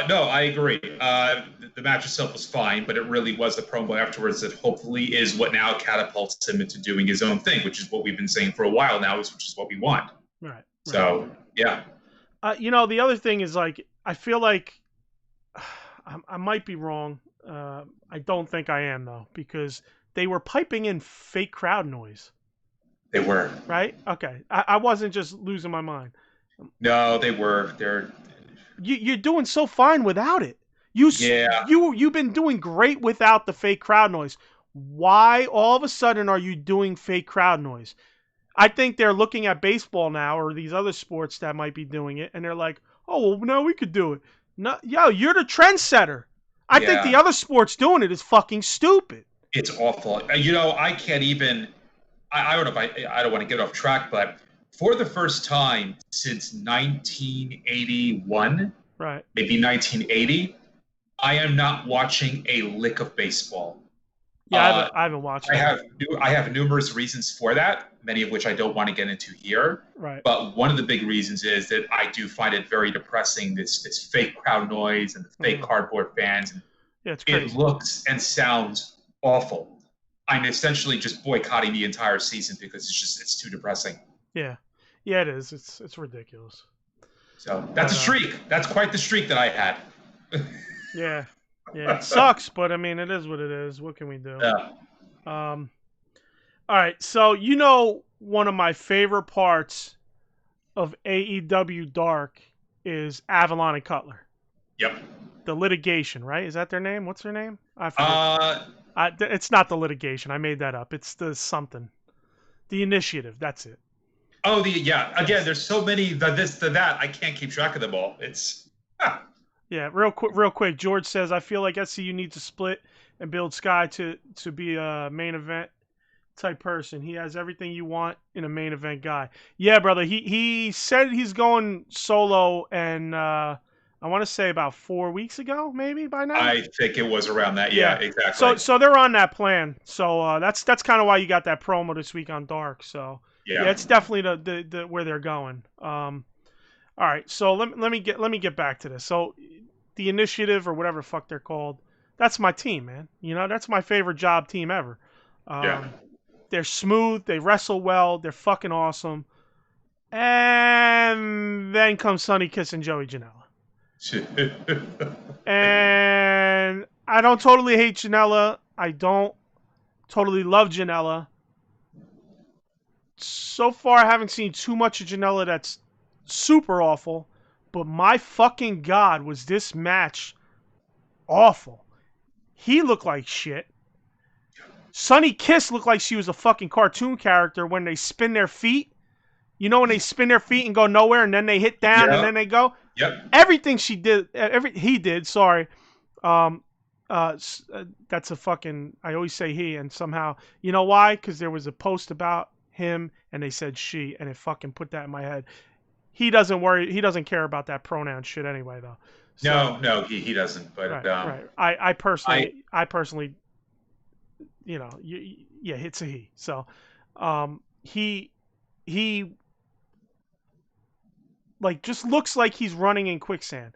No, I agree. The match itself was fine, but it really was the promo afterwards that hopefully is what now catapults him into doing his own thing, which is what we've been saying for a while now, which is what we want. Right. So, yeah. The other thing is, I feel like I might be wrong. I don't think I am, though, because they were piping in fake crowd noise. They were. Right? Okay. I wasn't just losing my mind. No, they were. You're doing so fine without it. You've been doing great without the fake crowd noise. Why all of a sudden are you doing fake crowd noise? I think they're looking at baseball now or these other sports that might be doing it, and they're like, oh, well, no, we could do it. No, you're the trendsetter. I think the other sports doing it is fucking stupid. It's awful. I can't even. I don't know if I don't want to get off track, but for the first time since 1981, right? Maybe 1980, I am not watching a lick of baseball. Yeah, I haven't watched it. I have numerous reasons for that, many of which I don't want to get into here. Right. But one of the big reasons is that I do find it very depressing, this fake crowd noise and the fake cardboard fans. Yeah, it's crazy. It looks and sounds awful. I'm essentially just boycotting the entire season because it's too depressing. Yeah. Yeah, it is. It's ridiculous. So that's a streak. That's quite the streak that I had. Yeah. Yeah, it sucks, but it is what it is. What can we do? Yeah. All right, so one of my favorite parts of AEW Dark is Avalon and Cutler. Yep. The litigation, right? Is that their name? What's their name? I forget. It's not the litigation. I made that up. It's the something. The initiative. That's it. Oh, Again, there's so many this, that. I can't keep track of them all. It's. Yeah, real quick. George says, I feel like SCU needs to split and build Sky to be a main event type person. He has everything you want in a main event guy. Yeah, brother. He said he's going solo, and I want to say about 4 weeks ago, maybe by now. I think it was around that. Yeah, exactly. So they're on that plan. So that's kind of why you got that promo this week on Dark. So yeah it's definitely the where they're going. All right, so let me get back to this. So the initiative or whatever the fuck they're called, that's my team, man. That's my favorite job team ever. They're smooth, they wrestle well, they're fucking awesome. And then comes Sonny Kiss and Joey Janela. And I don't totally hate Janela. I don't totally love Janela. So far, I haven't seen too much of Janela that's super awful. But my fucking God, was this match awful. He looked like shit. Sonny Kiss looked like she was a fucking cartoon character when they spin their feet. When they spin their feet and go nowhere and then they hit down and then they go? Yep. Everything he did, sorry. That's a fucking, I always say he, and somehow, you know why? Because there was a post about him and they said she, and it fucking put that in my head. He doesn't care about that pronoun shit anyway, though. So, no, he doesn't. But right. I personally, it's a he. So, he just looks like he's running in quicksand,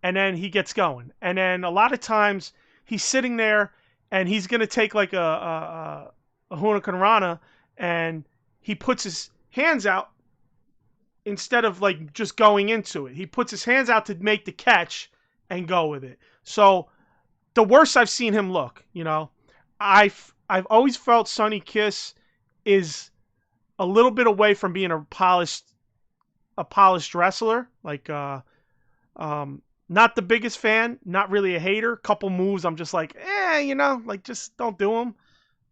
and then he gets going, and then a lot of times he's sitting there and he's gonna take like a hurricanrana, and he puts his hands out. Instead of just going into it, he puts his hands out to make the catch and go with it. So the worst I've seen him look. You know, I've always felt Sonny Kiss is a little bit away from being a polished wrestler. Like, not the biggest fan, not really a hater. Couple moves, I'm just like, you know, like just don't do them.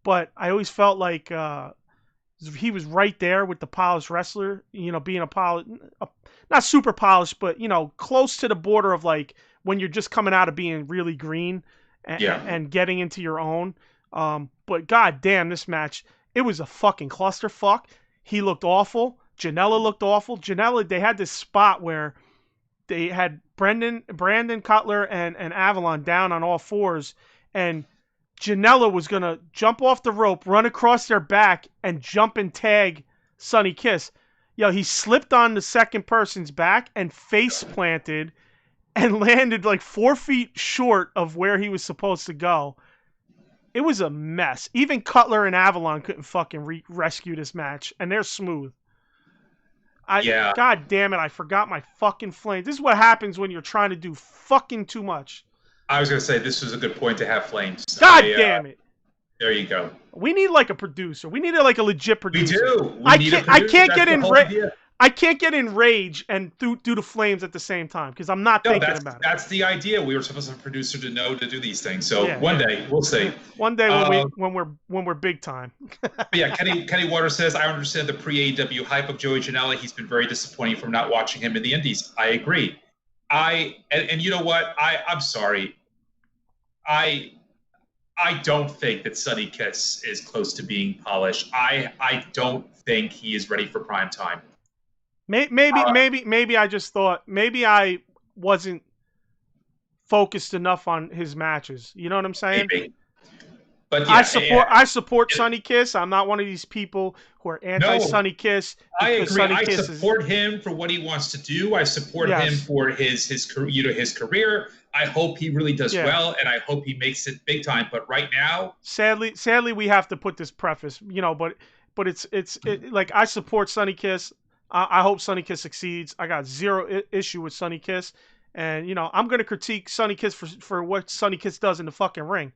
But I always felt like he was right there with the polished wrestler. You know, being not super polished, but you know, close to the border of like when you're just coming out of being really green and getting into your own. But god damn, this match, it was a fucking clusterfuck. He looked awful. Janella looked awful. Janella, they had this spot where they had Brandon Cutler and Avalon down on all fours, and Janella was going to jump off the rope, run across their back, and jump and tag Sonny Kiss. Yo, he slipped on the second person's back and face planted and landed like 4 feet short of where he was supposed to go. It was a mess. Even Cutler and Avalon couldn't fucking rescue this match, and they're smooth. God damn it, I forgot my fucking flames. This is what happens when you're trying to do fucking too much. I was going to say, this was a good point to have flames. God damn it. There you go. We need like a producer. We need like a legit producer. We do. I can't get in rage and do the flames at the same time because I'm not thinking about it. That's the idea. We were supposed to have a producer to know to do these things. So one day we'll see. One day when we're big time. Yeah, Kenny Waters says, I understand the pre-AEW hype of Joey Janela. He's been very disappointing from not watching him in the Indies. I agree. And you know what? I'm sorry. I don't think that Sonny Kiss is close to being polished. I don't think he is ready for prime time. Maybe I just thought maybe I wasn't focused enough on his matches. You know what I'm saying? Maybe. But yeah, I support Sonny Kiss. I'm not one of these people who are anti Sonny Kiss. I agree. I support him for what he wants to do. I support him for his career. I hope he really does well, and I hope he makes it big time. But right now, sadly, we have to put this preface. You know, but it's like I support Sonny Kiss. I hope Sonny Kiss succeeds. I got zero issue with Sonny Kiss, and you know I'm gonna critique Sonny Kiss for what Sonny Kiss does in the fucking ring.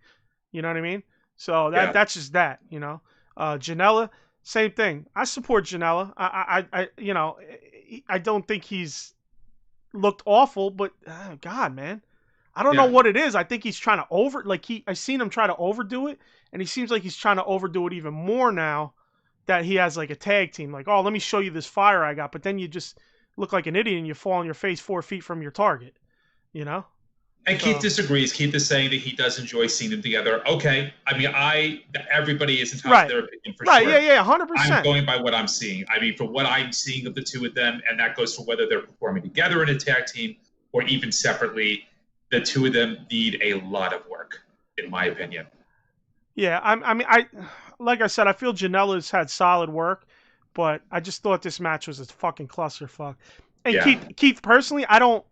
You know what I mean? So that's just that. You know, Janella, same thing. I support Janella. I you know, I don't think he's looked awful, but God, man, I don't know what it is. I think he's trying to I've seen him try to overdo it, and he seems like he's trying to overdo it even more now that he has like a tag team. Like, oh, let me show you this fire I got, but then you just look like an idiot and you fall on your face 4 feet from your target. You know. And Keith disagrees. Keith is saying that he does enjoy seeing them together. Okay. I mean, everybody is entitled to their opinion for sure. Right, yeah, 100%. I'm going by what I'm seeing. I mean, from what I'm seeing of the two of them, and that goes for whether they're performing together in a tag team or even separately, the two of them need a lot of work, in my opinion. Yeah, like I said, I feel Janella's had solid work, but I just thought this match was a fucking clusterfuck. And Keith, personally, I don't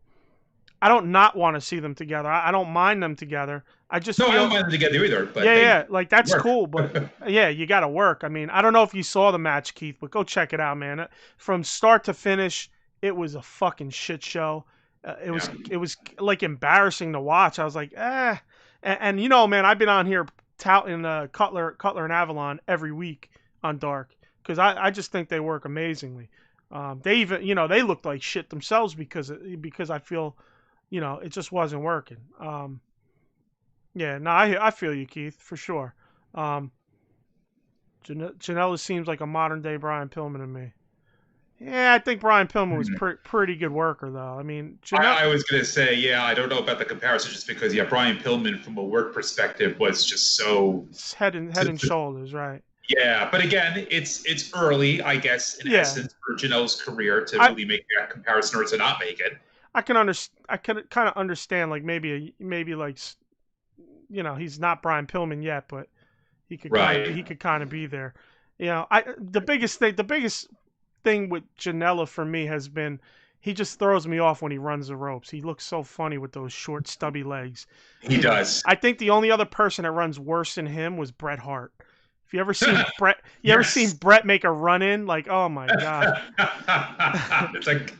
not want to see them together. I don't mind them together. I don't mind them together either. But like that's cool. But you got to work. I mean, I don't know if you saw the match, Keith, but go check it out, man. From start to finish, it was a fucking shit show. It was like embarrassing to watch. I was like, and you know, man, I've been on here touting Cutler and Avalon every week on Dark because I just think they work amazingly. They even, you know, they looked like shit themselves because I feel, you know, it just wasn't working. I feel you, Keith, for sure. Janela seems like a modern day Brian Pillman to me. Yeah, I think Brian Pillman was pretty good worker, though. I mean, I was going to say, I don't know about the comparison just because, Brian Pillman from a work perspective was just so... It's head and shoulders, right. Yeah, but again, it's early, I guess, in essence, for Janela's career to really make that comparison or to not make it. I can kind of understand, like, maybe like, you know, he's not Brian Pillman yet, but he could kind of be there. You know, the biggest thing with Janela for me has been he just throws me off when he runs the ropes. He looks so funny with those short, stubby legs. He does. I think the only other person that runs worse than him was Bret Hart. If you ever seen Bret, ever seen Bret make a run in? Like, oh my god! It's like,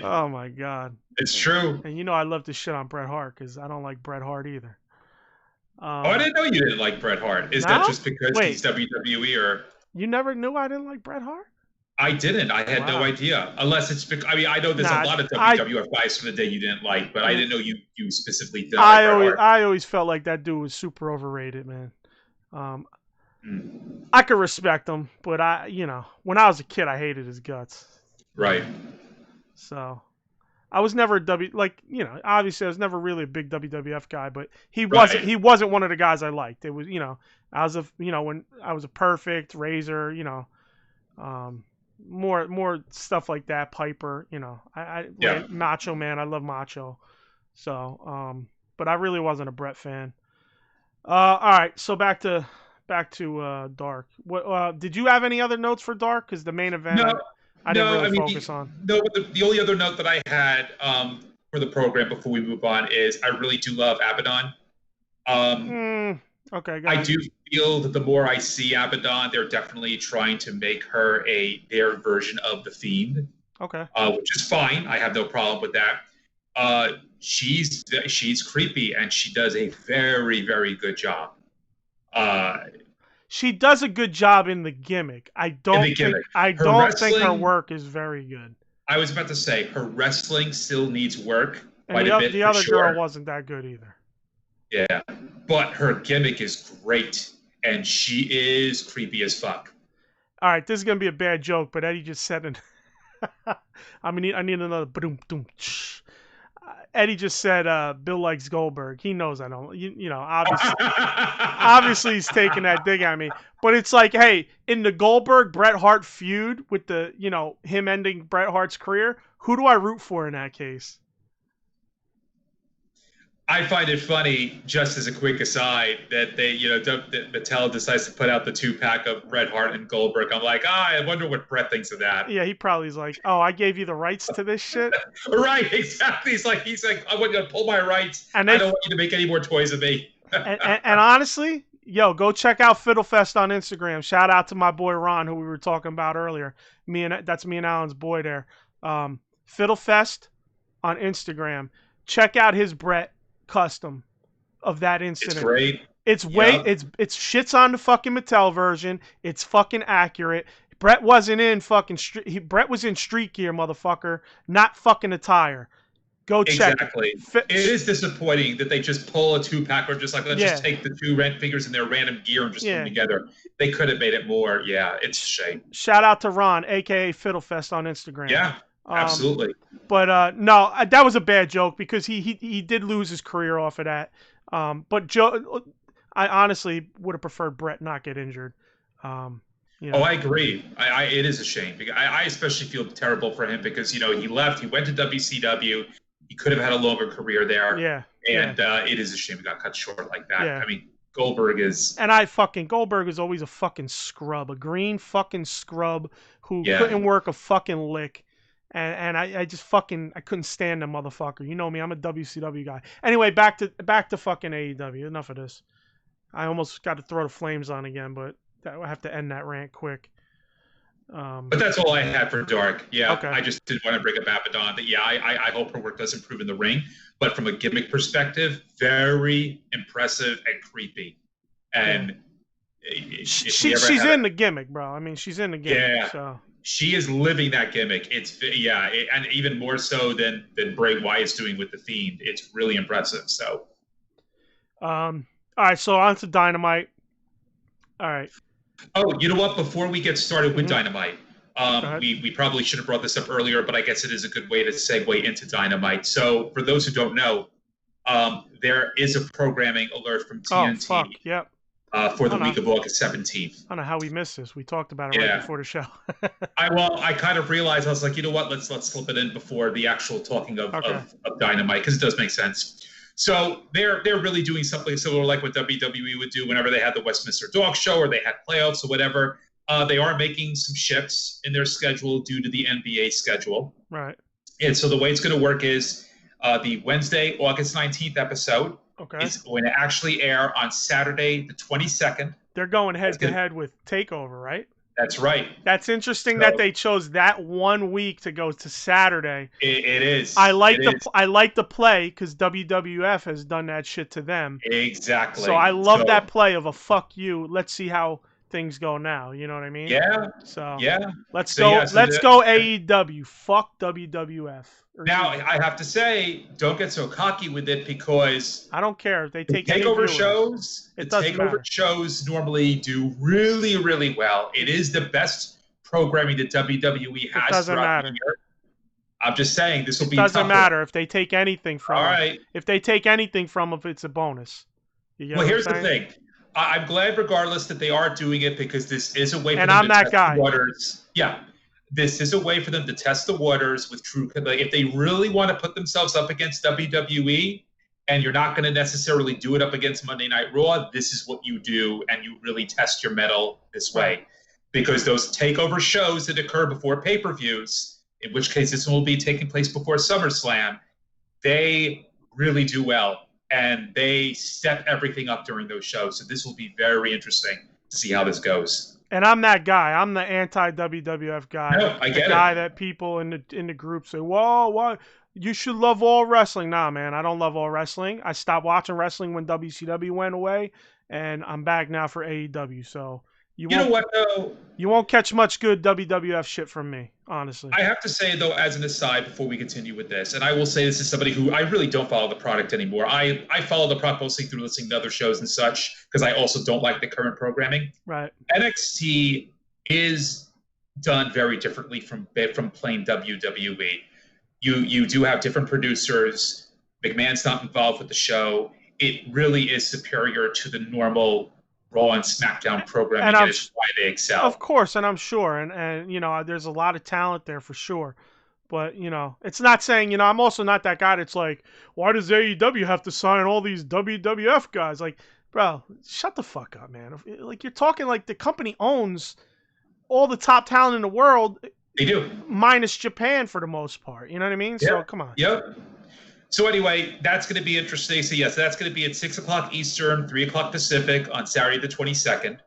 oh my god! It's true. And you know I love to shit on Bret Hart because I don't like Bret Hart either. Oh, I didn't know you didn't like Bret Hart. Is that No? just because he's Wait, WWE or? you never knew I didn't like Bret Hart? I didn't. I had no Wow. idea. Unless it's because, I mean, I know there's a Nah, lot of WWF guys from the day you didn't like, but I didn't know you specifically didn't like Bret Hart. I always felt like that dude was super overrated, man. I could respect him, but when I was a kid, I hated his guts. Right. So I was never obviously I was never really a big WWF guy, but he Right. wasn't one of the guys I liked. It was, when I was a Perfect, Razor, more stuff like that, Piper, Yeah. Macho Man, I love Macho. So, but I really wasn't a Bret fan. All right, so back to Dark. What did you have any other notes for Dark? Because the main event, No, I didn't no. really I mean, focus on. no. The only other note that I had for the program before we move on is I really do love Abaddon. Okay, I do feel that the more I see Abaddon, they're definitely trying to make her their version of the Fiend. Okay. Which is fine. I have no problem with that. She's creepy and she does a very, very good job. She does a good job in the gimmick. I don't think her work is very good. I was about to say her wrestling still needs work. And the other girl wasn't that good either. Yeah, but her gimmick is great, and she is creepy as fuck. All right, this is gonna be a bad joke, but Eddie just said it. I need another boom boom. Eddie just said Bill likes Goldberg. He knows I don't. Obviously he's taking that dig at me. But it's like, hey, in the Goldberg Bret Hart feud with the him ending Bret Hart's career, who do I root for in that case? I find it funny, just as a quick aside, that that Mattel decides to put out the 2-pack of Bret Hart and Goldberg. I'm like, I wonder what Bret thinks of that. Yeah, he probably is like, oh, I gave you the rights to this shit. Right, exactly. He's like, I want you to pull my rights. I don't want you to make any more toys of me. and honestly, go check out Fiddlefest on Instagram. Shout out to my boy Ron, who we were talking about earlier. That's me and Alan's boy there. Fiddlefest on Instagram. Check out his Bret custom of that incident. It's great. It's shits on the fucking Mattel version. It's fucking accurate. Bret wasn't in fucking Bret was in street gear, motherfucker, not fucking attire. Go check. Exactly. It is disappointing that they just pull a 2-pack or just like, let's just take the two figures in their random gear and just put them together. They could have made it more. Yeah, it's a shame. Shout out to Ron, a.k.a. Fiddlefest on Instagram. Yeah, absolutely. But no, that was a bad joke because he did lose his career off of that. But Joe, I honestly would have preferred Bret not get injured. Oh, I agree. It is a shame. I especially feel terrible for him because, he left. He went to WCW. He could have had a longer career there. Yeah. And it is a shame he got cut short like that. Yeah. I mean, Goldberg is... And Goldberg is always a fucking scrub. A green fucking scrub who couldn't work a fucking lick. And I just fucking... I couldn't stand the motherfucker. You know me. I'm a WCW guy. Anyway, back to fucking AEW. Enough of this. I almost got to throw the flames on again, but I have to end that rant quick. But that's all I had for Dark. Yeah, okay. I just didn't want to bring up Abaddon. But yeah, I hope her work does improve in the ring. But from a gimmick perspective, very impressive and creepy. And she's in the gimmick, bro. I mean, she's in the gimmick. Yeah, so. She is living that gimmick. And even more so than Bray Wyatt's doing with the Fiend. It's really impressive. So, all right. So on to Dynamite. All right. Oh, you know what? Before we get started with Dynamite, we probably should have brought this up earlier, but I guess it is a good way to segue into Dynamite. So, for those who don't know, there is a programming alert from TNT for the week of August 17th. I don't know how we missed this. We talked about it right before the show. I kind of realized, I was like, you know what? Let's slip it in before the actual talking of Dynamite, because it does make sense. So they're really doing something similar like what WWE would do whenever they had the Westminster Dog Show or they had playoffs or whatever. They are making some shifts in their schedule due to the NBA schedule. Right. And so the way it's going to work is the Wednesday, August 19th episode is going to actually air on Saturday, the 22nd. They're going head-to-head with TakeOver, right? That's right. That's interesting that they chose that 1 week to go to Saturday. It is. I like the play because WWF has done that shit to them. Exactly. So I love that play of a fuck you. Let's see how things go now. You know what I mean? Yeah. So yeah. Let's go AEW. Fuck WWF. Now I have to say, don't get so cocky with it because I don't care if they take takeover shows. The takeover shows normally do really, really well. It is the best programming that WWE has throughout the year. I'm just saying this will be tougher. Doesn't matter if they take anything from All them. right. If they take anything from them, it's a bonus. Well, here's the thing. I'm glad, regardless, that they are doing it because this is a way for them to test the waters. Yeah. This is a way for them to test the waters with true. Like, if they really want to put themselves up against WWE, and you're not going to necessarily do it up against Monday Night Raw, this is what you do, and you really test your mettle this way. Because those takeover shows that occur before pay-per-views, in which case this will be taking place before SummerSlam, they really do well, and they step everything up during those shows. So this will be very interesting to see how this goes. And I'm that guy. I'm the anti-WWF guy. No, I get the guy that people in the group say, "Whoa, what? You should love all wrestling." Nah, man, I don't love all wrestling. I stopped watching wrestling when WCW went away, and I'm back now for AEW. So you know what though? You won't catch much good WWF shit from me, honestly. I have to say though, as an aside, before we continue with this, and I will say this is somebody who I really don't follow the product anymore. I follow the product mostly through listening to other shows and such because I also don't like the current programming. Right. NXT is done very differently from plain WWE. You do have different producers. McMahon's not involved with the show. It really is superior to the normal Raw and SmackDown programming, and it's why they excel. Of course, and I'm sure, and you know, there's a lot of talent there for sure. But you know, it's not saying, you know, I'm also not that guy that's like, why does AEW have to sign all these WWF guys? Like, bro, shut the fuck up, man. Like, you're talking like the company owns all the top talent in the world. They do, minus Japan for the most part. You know what I mean? Yep. So come on. Yep. So anyway, that's going to be interesting. So yes, that's going to be at 6 o'clock Eastern, 3 o'clock Pacific on Saturday the 22nd.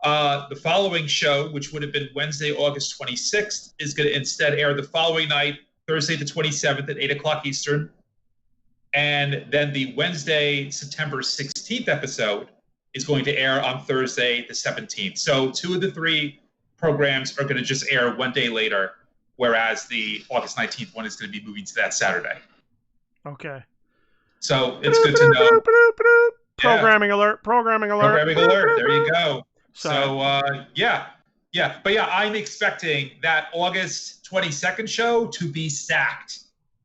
The following show, which would have been Wednesday, August 26th, is going to instead air the following night, Thursday the 27th at 8 o'clock Eastern. And then the Wednesday, September 16th episode is going to air on Thursday the 17th. So 2 of the 3 programs are going to just air one day later, whereas the August 19th one is going to be moving to that Saturday. Okay. So it's good to know. Programming alert. Programming alert. Programming alert. There you go. So, yeah. But yeah, I'm expecting that August 22nd show to be stacked.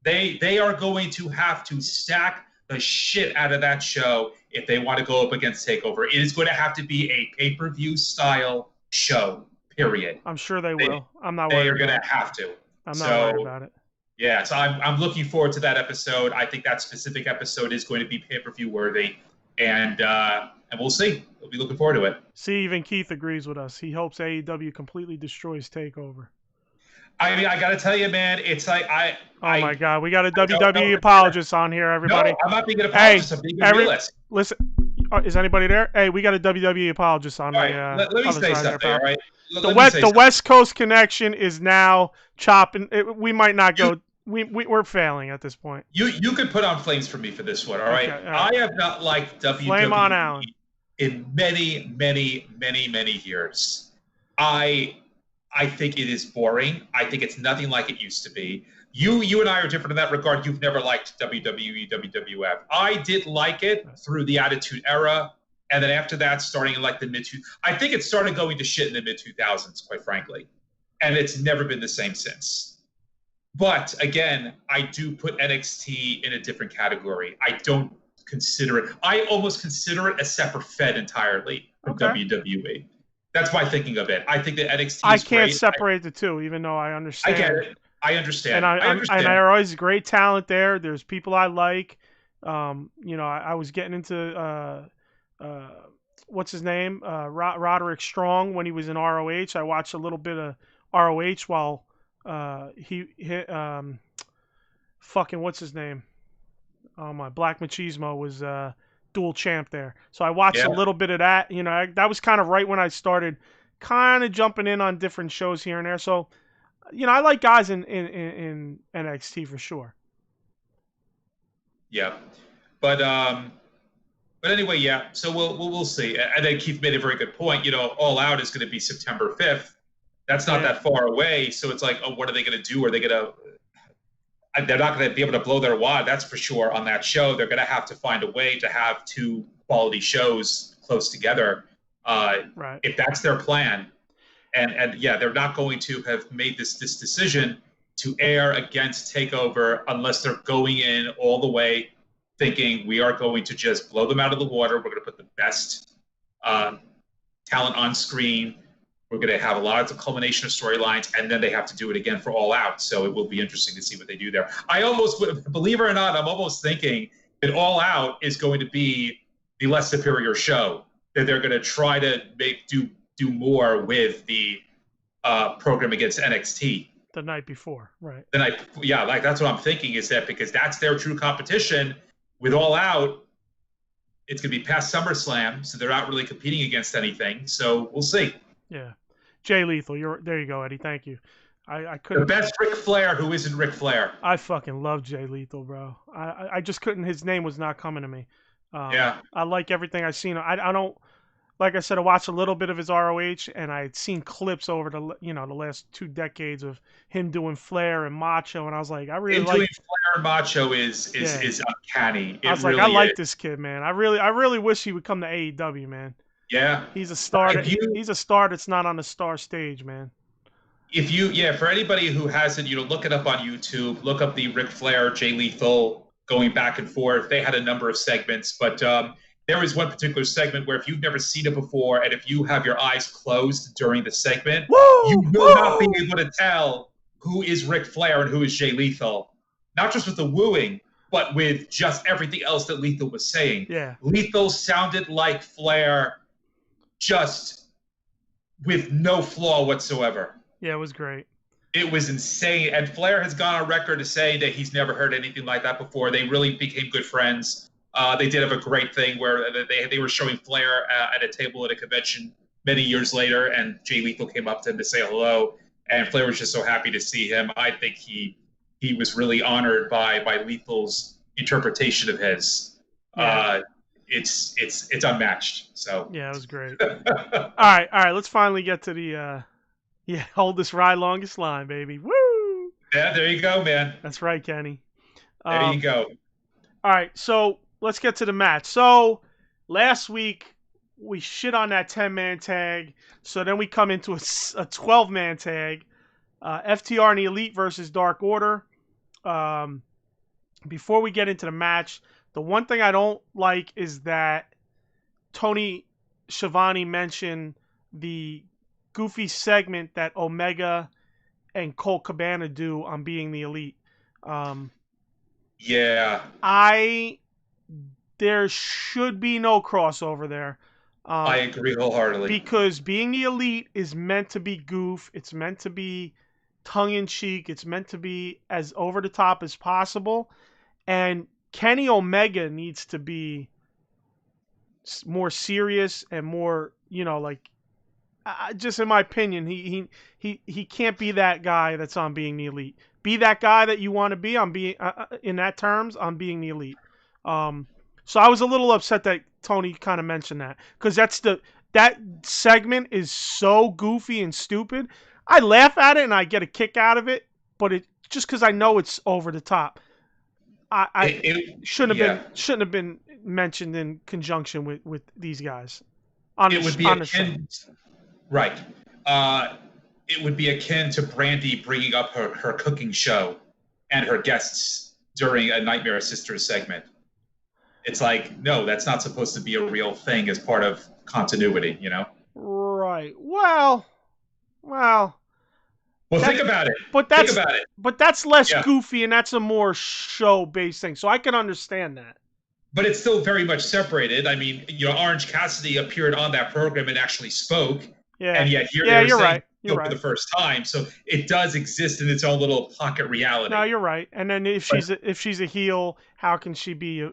They are going to have to stack the shit out of that show if they want to go up against TakeOver. It is going to have to be a pay-per-view style show, period. I'm sure they will. I'm not worried. They are going to have to. I'm not worried about it. Yeah, so I'm looking forward to that episode. I think that specific episode is going to be pay-per-view worthy, and we'll see. We'll be looking forward to it. See, even Keith agrees with us. He hopes AEW completely destroys TakeOver. I mean, I got to tell you, man, it's like Oh my God, we got a WWE apologist on here, everybody. No, I'm not being an apologist. I'm being a realist. Listen, is anybody there? Hey, we got a WWE apologist on all right, let me say something, all right? The West Coast connection is now chopping. We might not go. We're failing at this point. You could put on flames for me for this one, all right? Okay, all right. I have not liked WWE Flame on Alan. in many, many, many, many years. I think it is boring. I think it's nothing like it used to be. You and I are different in that regard. You've never liked WWE, WWF. I did like it through the Attitude Era, and then after that, starting in like the I think it started going to shit in the mid-2000s, quite frankly, and it's never been the same since. But again, I do put NXT in a different category. I don't consider it. I almost consider it a separate fed entirely from WWE. That's my thinking of it. I think that NXT is I can't great. separate the two, even though I understand. I get it. I understand. And I understand. And there are always great talent there. There's people I like. You know, I was getting into what's his name, Roderick Strong when he was in ROH. I watched a little bit of ROH while he hit fucking what's his name? Oh my, Black Machismo was dual champ there. So I watched a little bit of that. You know, that was kind of right when I started kind of jumping in on different shows here and there. So, I like guys in NXT for sure. Yeah, but anyway, yeah. So we'll see. And then Keith made a very good point. All Out is going to be September 5th. That's not that far away. So it's like, oh, what are they going to do? Are they going to? They're not going to be able to blow their wad, that's for sure, on that show. They're going to have to find a way to have two quality shows close together. Right. If that's their plan. And yeah, they're not going to have made this decision to air against TakeOver unless they're going in all the way thinking we are going to just blow them out of the water. We're going to put the best talent on screen. We're going to have a lot of culmination of storylines, and then they have to do it again for All Out. So it will be interesting to see what they do there. I almost, believe it or not, I'm almost thinking that All Out is going to be the less superior show, that they're going to try to do more with the program against NXT. The night before, right? That's what I'm thinking, is that because that's their true competition. With All Out, it's going to be past SummerSlam, so they're not really competing against anything. So we'll see. Yeah, Jay Lethal. There you go, Eddie. Thank you. I couldn't. The best Ric Flair who isn't Ric Flair. I fucking love Jay Lethal, bro. I just couldn't. His name was not coming to me. Yeah. I like everything I've seen. I don't. Like I said, I watched a little bit of his ROH, and I had seen clips over the last 2 decades of him doing Flair and Macho, and I was like, I really like. Doing Flair and Macho is uncanny. I was like, I like this kid, man. I really wish he would come to AEW, man. Yeah, he's a star. He's a star that's not on the star stage, man. For anybody who hasn't, look it up on YouTube. Look up the Ric Flair, Jay Lethal going back and forth. They had a number of segments, but there was one particular segment where if you've never seen it before, and if you have your eyes closed during the segment, you will not be able to tell who is Ric Flair and who is Jay Lethal. Not just with the wooing, but with just everything else that Lethal was saying. Yeah, Lethal sounded like Flair, just with no flaw whatsoever. Yeah, it was great. It was insane. And Flair has gone on record to say that he's never heard anything like that before. They really became good friends. They did have a great thing where they were showing Flair at a table at a convention many years later, and Jay Lethal came up to him to say hello, and Flair was just so happy to see him. I think he was really honored by Lethal's interpretation of his. Yeah. It's unmatched. So yeah, it was great. all right. Let's finally get to the hold this ride longest line, baby. Woo! Yeah, there you go, man. That's right, Kenny. There you go. All right, so let's get to the match. So last week we shit on that 10-man tag. So then we come into a 12-man tag. FTR and the Elite versus Dark Order. Before we get into the match, the one thing I don't like is that Tony Schiavone mentioned the goofy segment that Omega and Colt Cabana do on Being the Elite. Yeah. There should be no crossover there. I agree wholeheartedly. Because Being the Elite is meant to be goof. It's meant to be tongue-in-cheek. It's meant to be as over-the-top as possible. And Kenny Omega needs to be more serious and more, just in my opinion, he can't be that guy that's on Being the Elite. Be that guy that you want to be on Being in that terms on Being the Elite. So I was a little upset that Tony kind of mentioned that, because that segment is so goofy and stupid. I laugh at it and I get a kick out of it, but it just because I know it's over the top. It shouldn't have been mentioned in conjunction with these guys. It would be akin to Brandy bringing up her cooking show and her guests during a Nightmare Sisters segment. It's like, no, that's not supposed to be a real thing as part of continuity, Right. Well. Think about it. But that's less goofy, and that's a more show-based thing. So I can understand that. But it's still very much separated. I mean, Orange Cassidy appeared on that program and actually spoke. Yeah. And yet here they're saying right. for the first time. So it does exist in its own little pocket reality. No, you're right. And then if she's a heel, how can she be a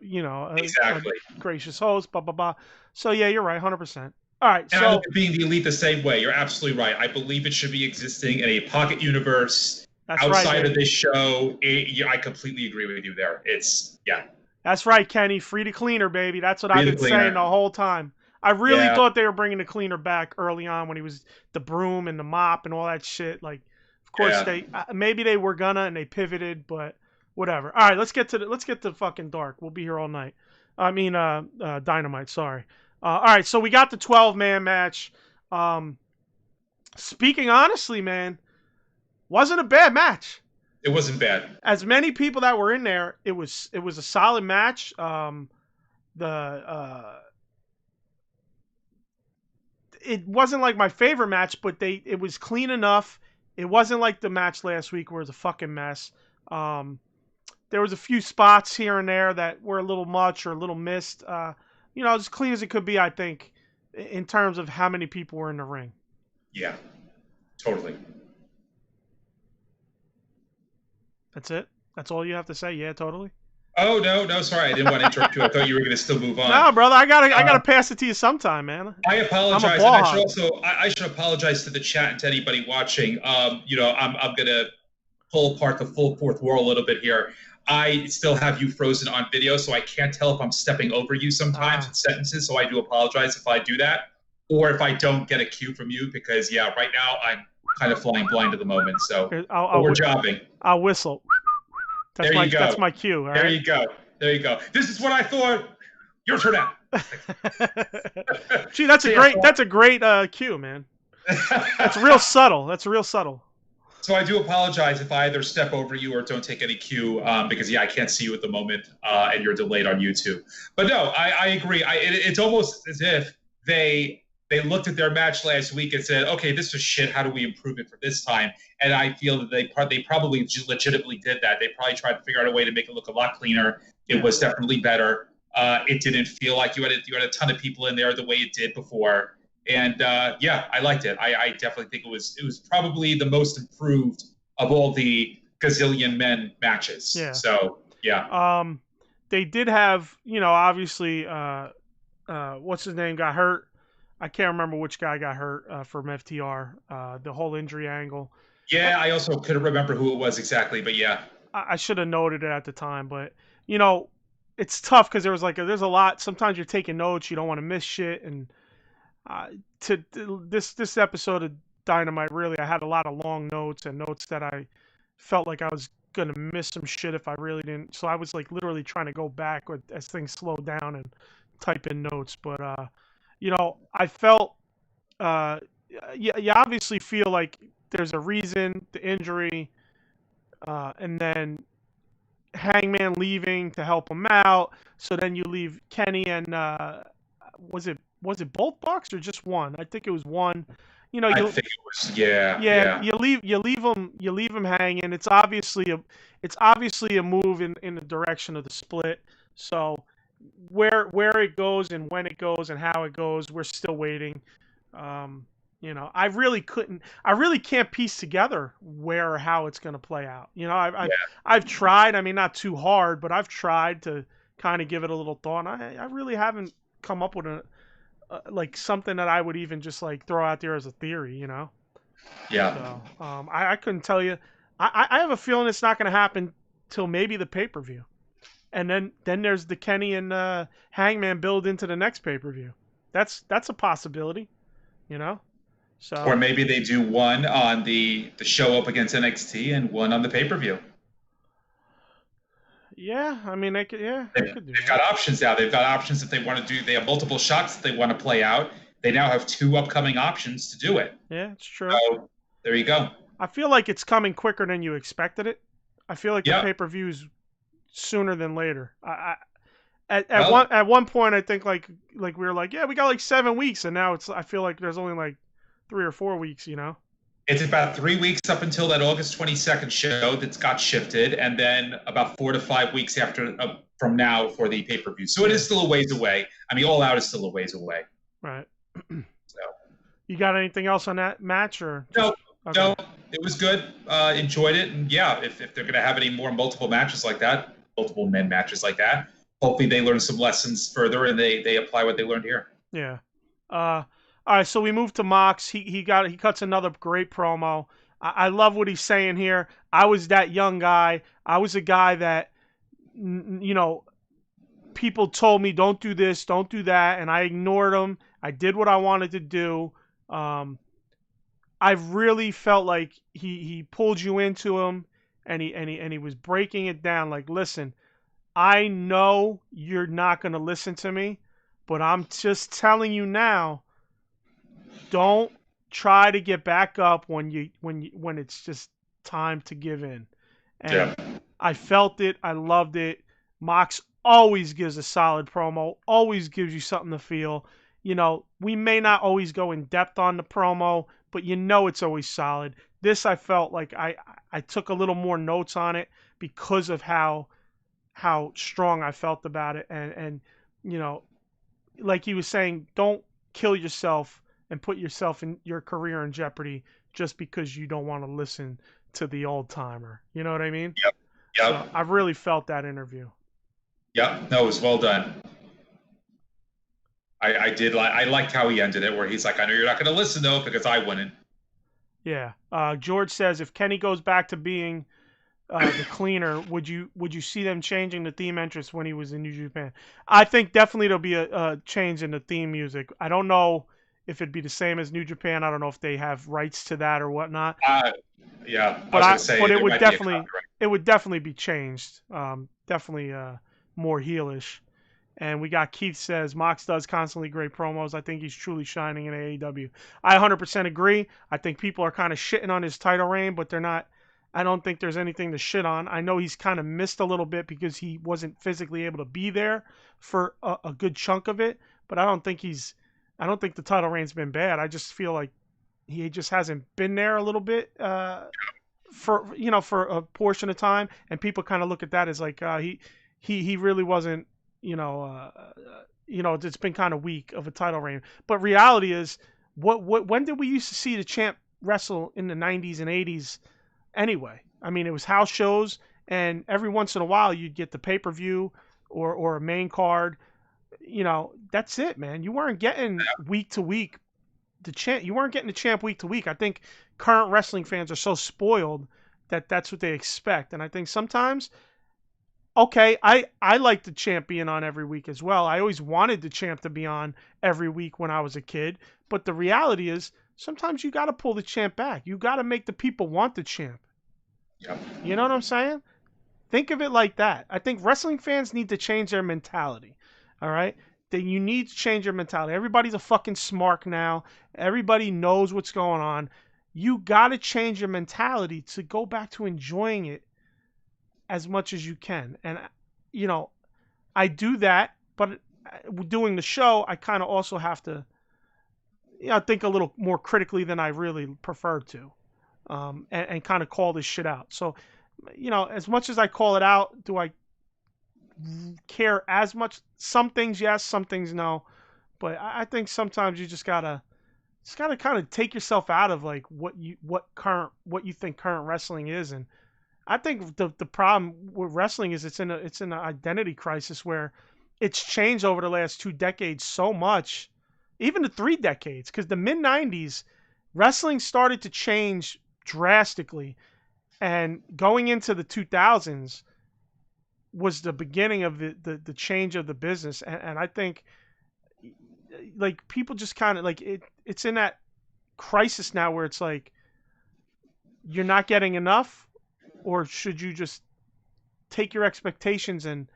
exactly gracious host? Blah blah blah. So yeah, you're right, 100%. All right, And I look at being the elite the same way. You're absolutely right. I believe it should be existing in a pocket universe outside of this show. I completely agree with you there. That's right, Kenny. Free the cleaner, baby. That's what I've been saying the whole time. I really thought they were bringing the cleaner back early on when he was the broom and the mop and all that shit. Like, of course maybe they were gonna and they pivoted, but whatever. All right, let's get to fucking Dark. We'll be here all night. I mean, Dynamite. Sorry. All right, so we got the 12-man match. Speaking honestly, man, wasn't a bad match. It wasn't bad. As many people that were in there, it was a solid match. It wasn't like my favorite match, but it was clean enough. It wasn't like the match last week where it was a fucking mess. There was a few spots here and there that were a little much or a little missed. As clean as it could be, I think, in terms of how many people were in the ring. Yeah, totally. That's it? That's all you have to say? Yeah, totally? Oh, no, sorry. I didn't want to interrupt you. I thought you were going to still move on. No, brother, I gotta pass it to you sometime, man. I apologize. And I should apologize to the chat and to anybody watching. I'm going to pull apart the full fourth wall a little bit here. I still have you frozen on video, so I can't tell if I'm stepping over you sometimes in sentences, so I do apologize if I do that, or if I don't get a cue from you, because, right now I'm kind of flying blind at the moment, so we're jobbing. I'll whistle. There you go. That's my cue. All there right? you go. There you go. This is what I thought. Your turn now. Gee, that's a great cue, man. That's real subtle. So I do apologize if I either step over you or don't take any cue, because I can't see you at the moment, and you're delayed on YouTube. But no, I agree. It's almost as if they looked at their match last week and said, "Okay, this was shit. How do we improve it for this time?" And I feel that they probably legitimately did that. They probably tried to figure out a way to make it look a lot cleaner. It was definitely better. It didn't feel like you had a ton of people in there the way it did before. And I liked it. I definitely think it was probably the most improved of all the gazillion men matches. Yeah. So yeah. They did have, obviously, what's his name got hurt. I can't remember which guy got hurt from FTR. The whole injury angle. Yeah, I also couldn't remember who it was exactly, but yeah. I should have noted it at the time, but it's tough because there's a lot. Sometimes you're taking notes, you don't want to miss shit, and. To this episode of Dynamite, really, I had a lot of long notes and notes that I felt like I was gonna miss some shit if I really didn't. So I was literally trying to go back as things slowed down and type in notes. But I felt you obviously feel like there's a reason, the injury, and then Hangman leaving to help him out. So then you leave Kenny and was it both Bucks or just one? I think it was one. I think it was yeah. You leave them hanging. It's obviously a move in the direction of the split. So where it goes and when it goes and how it goes, we're still waiting. I really can't piece together where or how it's going to play out. I've tried. I mean, not too hard, but I've tried to kind of give it a little thought. And I really haven't come up with something that I would even just throw out there as a theory, Yeah. So, I couldn't tell you. I have a feeling it's not going to happen till maybe the pay-per-view, and then there's the Kenny and Hangman build into the next pay-per-view. That's a possibility, So. Or maybe they do one on the show up against NXT and one on the pay-per-view. Yeah, I mean, they could. Yeah, they've got options now. They've got options if they want to do. They have multiple shots that they want to play out. They now have 2 upcoming options to do it. Yeah, it's true. So there you go. I feel like it's coming quicker than you expected it. I feel like the pay-per-view's sooner than later. At one point, I think like we were we got 7 weeks, and now I feel like there's only 3 or 4 weeks. It's about 3 weeks up until that August 22nd show that's got shifted, and then about 4 to 5 weeks from now for the pay-per-view. So it is still a ways away. I mean, All Out is still a ways away. Right. So. You got anything else on that match? Or No, it was good. Enjoyed it. And yeah, if they're going to have any more multiple matches like that, multiple men matches like that, hopefully they learn some lessons further and they apply what they learned here. Yeah. All right, so we move to Mox. He cuts another great promo. I love what he's saying here. I was that young guy. I was a guy that, you know, people told me don't do this, don't do that, and I ignored them. I did what I wanted to do. I really felt like he pulled you into him, and he was breaking it down. Like, listen, I know you're not gonna listen to me, but I'm just telling you now. Don't try to get back up when it's just time to give in. And Yeah. I felt it. I loved it. Mox always gives a solid promo. Always gives you something to feel. You know, we may not always go in depth on the promo, but you know it's always solid. This I felt like I took a little more notes on it because of how strong I felt about it, and you know, like he was saying, don't kill yourself and put yourself in your career in jeopardy just because you don't want to listen to the old timer. You know what I mean? Yep. Yep. So I really felt that interview. Yep. No, it was well done. I did like. I liked how he ended it, where he's like, "I know you're not going to listen though, because I wouldn't." Yeah. George says if Kenny goes back to being the cleaner, would you see them changing the theme entrance when he was in New Japan? I think definitely there'll be a change in the theme music. I don't know if it'd be the same as New Japan. I don't know if they have rights to that or whatnot. Yeah, but I was gonna say, it would definitely be changed. Definitely more heelish. And we got Keith says Mox does constantly great promos. I think he's truly shining in AEW. I 100% agree. I think people are kind of shitting on his title reign, but they're not. I don't think there's anything to shit on. I know he's kind of missed a little bit because he wasn't physically able to be there for a good chunk of it. But I don't think the title reign's been bad. I just feel like he just hasn't been there a little bit for a portion of time, and people kind of look at that as like he really wasn't. It's been kind of weak of a title reign. But reality is, when did we used to see the champ wrestle in the 90s and 80s? Anyway, I mean, it was house shows, and every once in a while you'd get the pay-per-view or a main card. That's it, man. You weren't getting week to week the champ. You weren't getting the champ week to week. I think current wrestling fans are so spoiled that that's what they expect, and I think sometimes. Okay, I like the champ being on every week as well. I always wanted the champ to be on every week when I was a kid, but the reality is sometimes you got to pull the champ back. You got to make the people want the champ. Yep. You know what I'm saying? Think of it like that. I think wrestling fans need to change their mentality. All right? You need to change your mentality. Everybody's a fucking smart now. Everybody knows what's going on. You got to change your mentality to go back to enjoying it as much as you can. And, I do that, but doing the show, I kind of also have to, think a little more critically than I really prefer to, and kind of call this shit out. So, as much as I call it out, do I care as much? Some things yes, some things no. But I think sometimes you just gotta kind of take yourself out of like what you think current wrestling is. And I think the problem with wrestling is it's in an identity crisis where it's changed over the last 2 decades so much, even the 3 decades, because the mid 90s wrestling started to change drastically, and going into the 2000s was the beginning of the change of the business. And I think like people just kind of like it's in that crisis now where it's like you're not getting enough. Or should you just take your expectations and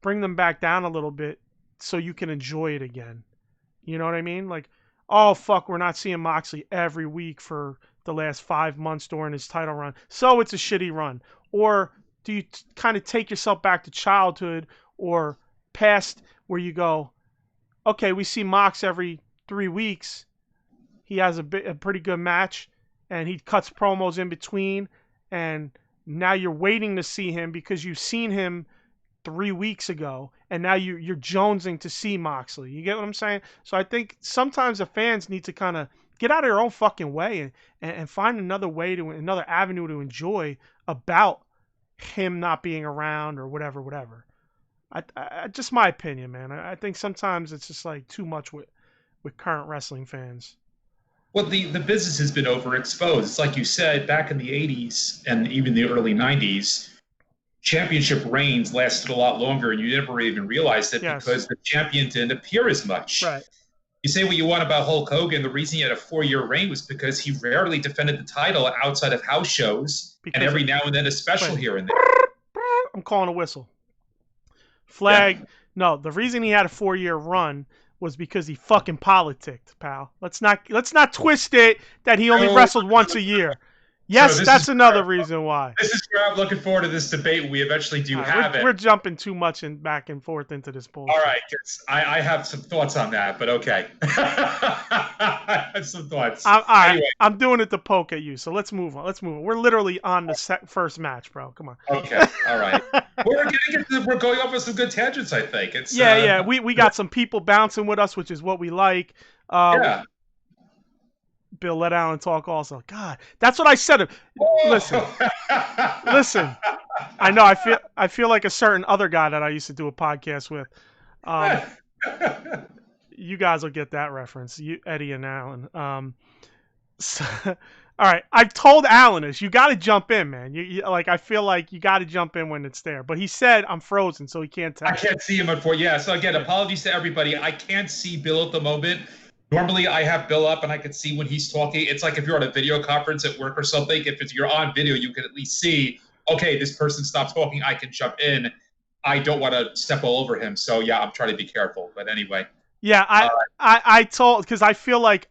bring them back down a little bit so you can enjoy it again? You know what I mean? Like, oh, fuck, we're not seeing Moxley every week for the last 5 months during his title run, so it's a shitty run. Or do you kind of take yourself back to childhood or past where you go, okay, we see Mox every 3 weeks. He has a pretty good match, and he cuts promos in between, and now you're waiting to see him because you've seen him 3 weeks ago, and now you're jonesing to see Moxley. You get what I'm saying? So I think sometimes the fans need to kind of get out of their own fucking way and find another avenue to enjoy about him not being around or whatever. I just my opinion, man. I think sometimes it's just like too much with with current wrestling fans. Well, the business has been overexposed. It's like you said, back in the 80s and even the early 90s, championship reigns lasted a lot longer, and you never even realized it because the champion didn't appear as much. Right. You say what you want about Hulk Hogan. The reason he had a 4-year reign was because he rarely defended the title outside of house shows, and every now and then a special here and there. I'm calling a whistle. Flag. Yeah. No, the reason he had a 4-year run was because he fucking politicked, pal. Let's not twist it that he only wrestled once a year. Yes, so that's another reason why. This is where I'm looking forward to this debate. We eventually do have it. We're jumping too much and back and forth into this bullshit. All right, I have some thoughts on that, but okay. I have some thoughts. Anyway. I'm doing it to poke at you, so let's move on. We're literally on the first match, bro. Come on. Okay, all right. We're going off on some good tangents, I think. It's yeah. We got some people bouncing with us, which is what we like. Yeah. Bill, let Alan talk also. God, that's what I said. Listen. I know. I feel like a certain other guy that I used to do a podcast with. You guys will get that reference. Eddie and Alan. All right. I've told Alan this. You got to jump in, man. I feel like you got to jump in when it's there. But he said I'm frozen, so he can't tell. I can't see him before. Yeah. So again, apologies to everybody. I can't see Bill at the moment. Normally, I have Bill up and I can see when he's talking. It's like if you're on a video conference at work or something. If you're on video, you can at least see, okay, this person stopped talking. I can jump in. I don't want to step all over him. So, yeah, I'm trying to be careful. But anyway. Yeah, I told, because I feel like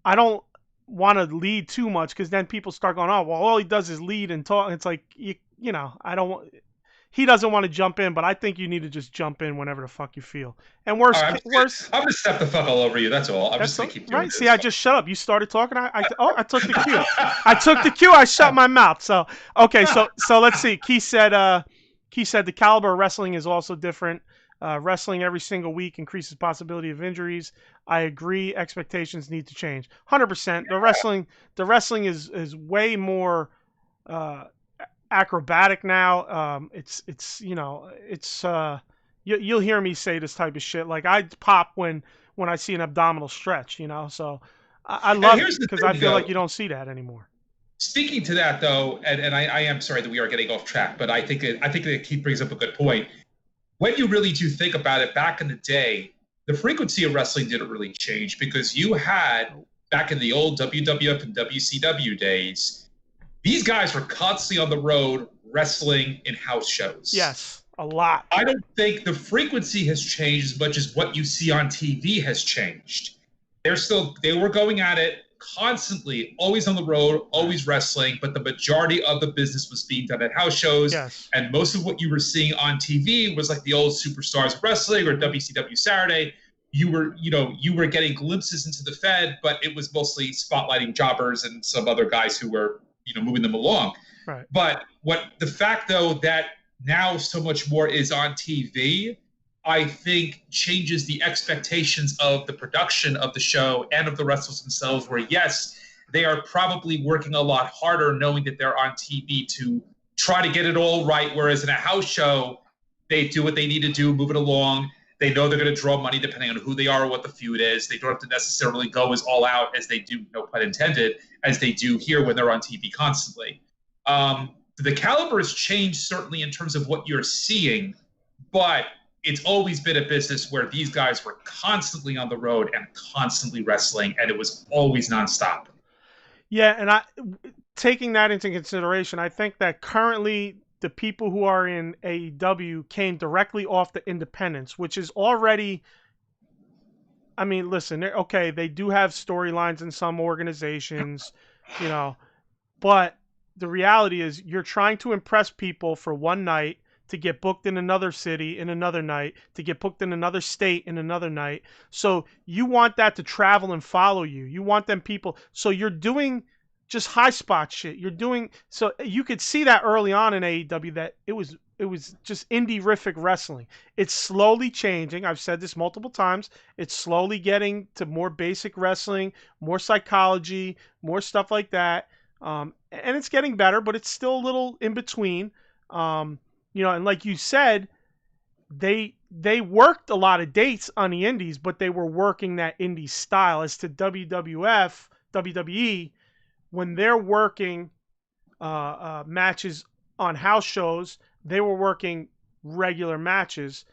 I don't want to lead too much because then people start going, oh, well, all he does is lead and talk. It's like, you know, I don't want. He doesn't want to jump in, but I think you need to just jump in whenever the fuck you feel. And worse. I'm gonna step the fuck all over you. That's all. I'm just gonna keep doing right. This. See, I just shut up. You started talking. I took the cue. I took the cue. I shut my mouth. So okay. So let's see. Keith said the caliber of wrestling is also different. Wrestling every single week increases possibility of injuries. I agree. Expectations need to change. 100%. The wrestling is way more. Acrobatic now. You'll hear me say this type of shit. Like I pop when I see an abdominal stretch, you know. So I love it because I feel like you don't see that anymore. Speaking to that though, and I am sorry that we are getting off track, but I think that Keith brings up a good point. When you really do think about it, back in the day, the frequency of wrestling didn't really change because you had back in the old WWF and WCW days. These guys were constantly on the road wrestling in house shows. Yes, a lot. I don't think the frequency has changed as much as what you see on TV has changed. They were going at it constantly, always on the road, always wrestling, but the majority of the business was being done at house shows. Yes. And most of what you were seeing on TV was like the old Superstars of Wrestling or WCW Saturday. You were getting glimpses into the Fed, but it was mostly spotlighting jobbers and some other guys who were moving them along. Right. But the fact though that now so much more is on TV, I think changes the expectations of the production of the show and of the wrestlers themselves, where yes, they are probably working a lot harder knowing that they're on TV to try to get it all right. Whereas in a house show, they do what they need to do, move it along. They know they're going to draw money depending on who they are or what the feud is. They don't have to necessarily go as all out as they do, no pun intended, as they do here when they're on TV constantly. The caliber has changed certainly in terms of what you're seeing, but it's always been a business where these guys were constantly on the road and constantly wrestling, and it was always nonstop. Yeah, and taking that into consideration, I think that currently the people who are in AEW came directly off the independents, which is already, I mean, listen, okay, they do have storylines in some organizations, but the reality is you're trying to impress people for one night to get booked in another city in another night, to get booked in another state in another night. So you want that to travel and follow you. You want them people. So you're doing just high spot shit. So you could see that early on in AEW that it was just indie-rific wrestling. It's slowly changing. I've said this multiple times. It's slowly getting to more basic wrestling, more psychology, more stuff like that. And it's getting better, but it's still a little in between. And like you said, they they worked a lot of dates on the indies, but they were working that indie style. As to WWF, WWE, when they're working matches on house shows, they were working regular matches,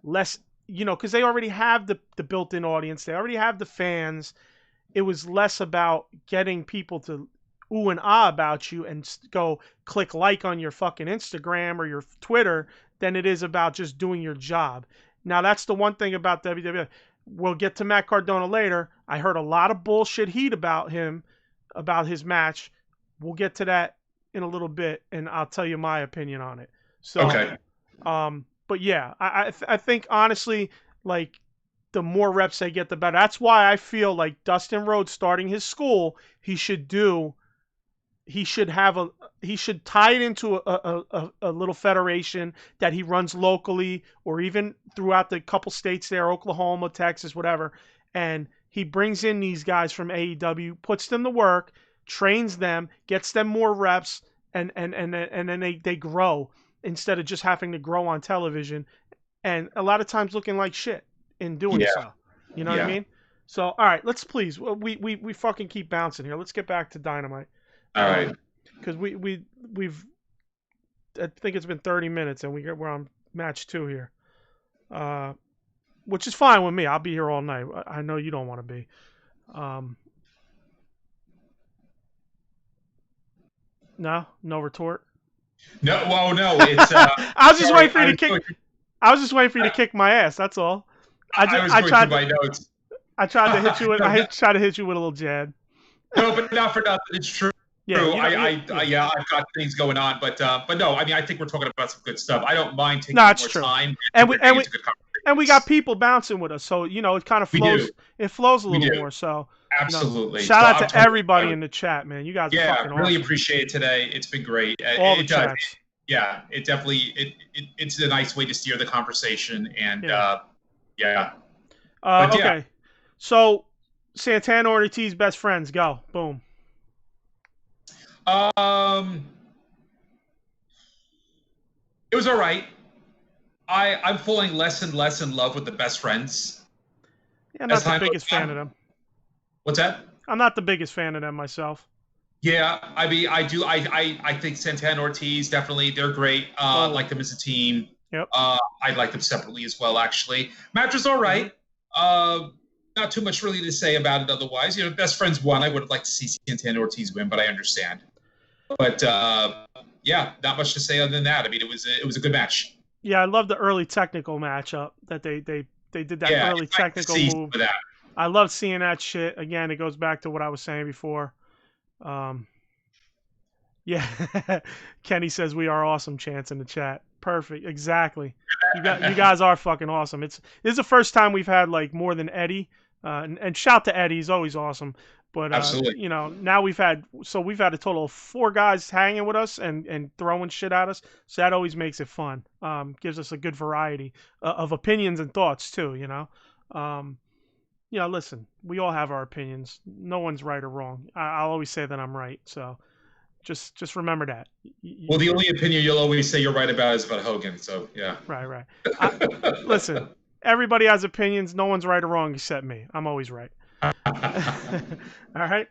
less, because they already have the built-in audience, they already have the fans. It was less about getting people to ooh and ah about you and go click like on your fucking Instagram or your Twitter than it is about just doing your job. Now, that's the one thing about WWE. We'll get to Matt Cardona later. I heard a lot of bullshit heat about him, about his match. We'll get to that in a little bit, and I'll tell you my opinion on it. So, okay. But yeah, I think honestly, like, the more reps they get, the better. That's why I feel like Dustin Rhodes starting his school, he should tie it into a little federation that he runs locally or even throughout the couple states there, Oklahoma, Texas, whatever. And he brings in these guys from AEW, puts them to work, trains them, gets them more reps, and then they grow instead of just having to grow on television. And a lot of times looking like shit in doing so. You know what I mean? So, all right, let's please, we fucking keep bouncing here. Let's get back to Dynamite. All right. Because we've I think it's been 30 minutes and we're on match 2 here, which is fine with me. I'll be here all night. I know you don't want to be. No retort. No, well, no. It's. I was just waiting for you to kick. I was just waiting for you to kick my ass. That's all. I tried my notes. I tried to hit you with. I tried to hit you with a little jab. No, but not for nothing. It's true. Yeah, I've got things going on, but no, I mean, I think we're talking about some good stuff. I don't mind taking more true. Time. And we got people bouncing with us, so it kind of flows. It flows a little more. So absolutely. Shout out to everybody in the chat, man. You guys are fucking really awesome. appreciate it today. It's been great. All the chats. It definitely it's a nice way to steer the conversation, and okay. So Santana Ortiz best friends, go boom. It was all right. I'm falling less and less in love with the best friends. Yeah, I'm not the biggest fan of them. What's that? I'm not the biggest fan of them myself. Yeah, I mean, I do. I think Santana Ortiz, definitely, they're great. Like them as a team. Yep. I like them separately as well, actually. Match was all right. Not too much really to say about it otherwise. Best friends won. I would have liked to see Santana Ortiz win, but I understand. But not much to say other than that. I mean, it was a good match. Yeah, I love the early technical matchup that they did that early technical move. That. I love seeing that shit. Again, it goes back to what I was saying before. Kenny says we are awesome. Chance in the chat. Perfect. Exactly. You guys are fucking awesome. This is the first time we've had like more than Eddy. And shout to Eddy. He's always awesome. But absolutely. Now we've had a total of 4 guys hanging with us and throwing shit at us. So that always makes it fun. Gives us a good variety of opinions and thoughts too. Listen, we all have our opinions. No one's right or wrong. I'll always say that I'm right. So just remember that. Well, the only opinion you'll always say you're right about is about Hogan. So yeah. Right. Listen, everybody has opinions. No one's right or wrong except me. I'm always right. All right.